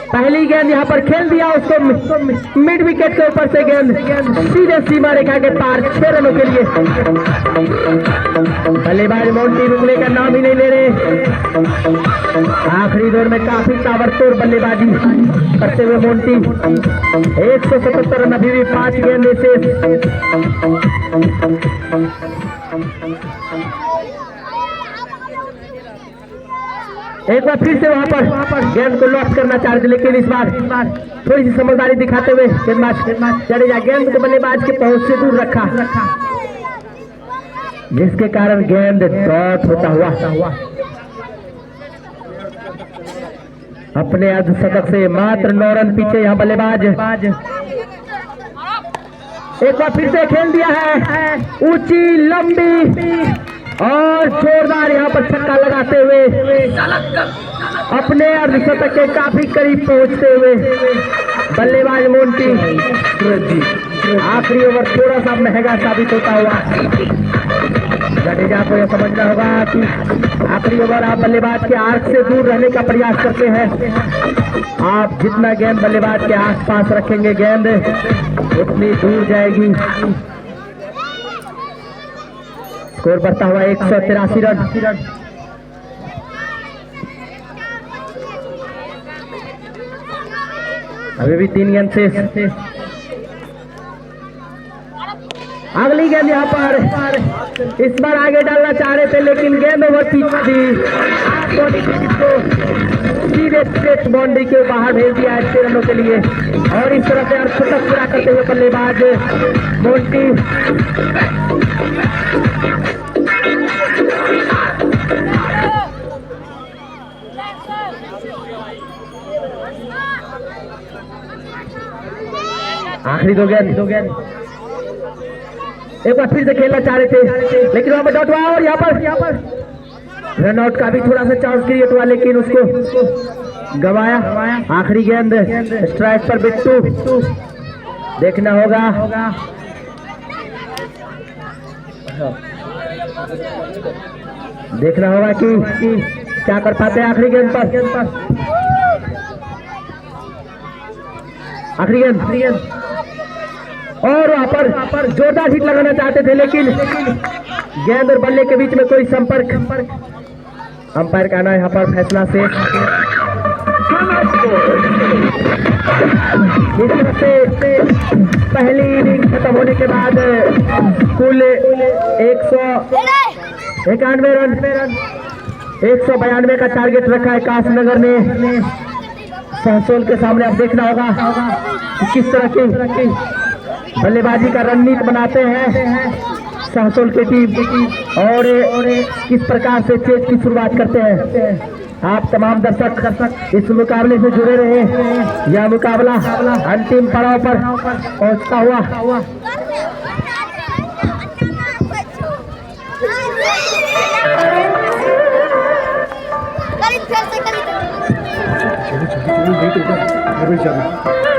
Speaker 1: पहली गेंद यहाँ पर खेल दिया उसको मिड विकेट के ऊपर से गेंद सीधे सीमा रेखा के पार 6 रनों के लिए। बल्लेबाज मोंटी रुकने का नाम ही नहीं ले रहे। आखिरी दौर में काफी ताबड़तोड़ बल्लेबाजी करते हुए मोंटी 177 रन अभी भी 5 गेंद शेष। एक बार फिर से वहां पर गेंद को लॉस्ट करना चाह रहे थे लेकिन इस बार थोड़ी सी समझदारी दिखाते हुए गेंदबाज जडेजा गेंद को बल्लेबाज के पहुंच से दूर रखा, जिसके कारण गेंद डॉट होता हुआ अपने अर्धशतक से मात्र 9 रन पीछे यहाँ बल्लेबाज। एक बार फिर से खेल दिया है ऊंची लंबी और जोरदार यहाँ पर छक्का लगाते हुए अपने अर्धशतक के काफी करीब पहुंचते हुए बल्लेबाज मोंटी। आखिरी ओवर थोड़ा सा महंगा साबित होता हुआ जडेजा को यह समझना होगा कि आखिरी ओवर आप बल्लेबाज के आर्क से दूर रहने का प्रयास करते हैं। आप जितना गेंद बल्लेबाज के आसपास रखेंगे गेंद उतनी दूर जाएगी। स्कोर बढ़ता हुआ 183 रन। अभी भी 3 गेंद शेष। अगली गेंद यहाँ पर इस बार आगे डालना चाह रहे थे लेकिन गेंद ओवर थी सीधे स्ट्रेट बाउंड्री के बाहर भेज दिया है 6 रनों के लिए। और इस तरह से अर्धशतक पूरा करते हुए बल्लेबाज मोंटी आखिरी 2 गेंद एक बार फिर से खेलना चाह रहे थे लेकिन वहां पर डॉट हुआ और यहाँ पर रन आउट का भी थोड़ा सा चांस क्रिएट हुआ लेकिन उसको गवाया। आखिरी गेंद स्ट्राइक पर बिट्टू। देखना होगा कि क्या कर पाते हैं आखिरी गेंद पर। आखिरी गेंद और वहां पर जोरदार हिट लगाना चाहते थे लेकिन गेंद और बल्ले के बीच में कोई संपर्क। अंपायर का आना यहाँ पर फैसला से इस तरह से पहली इनिंग खत्म होने के बाद कुल 191 रन 192 का टारगेट रखा है कासनगर ने सहसोल के सामने। अब देखना होगा कि किस तरह की बल्लेबाजी का रणनीति बनाते हैं सहसोल की टीम और किस प्रकार से चेज की शुरुआत करते हैं। आप तमाम दर्शक इस मुकाबले से जुड़े रहे। यह मुकाबला अंतिम पड़ाव पर पहुंचता हुआ
Speaker 5: करीब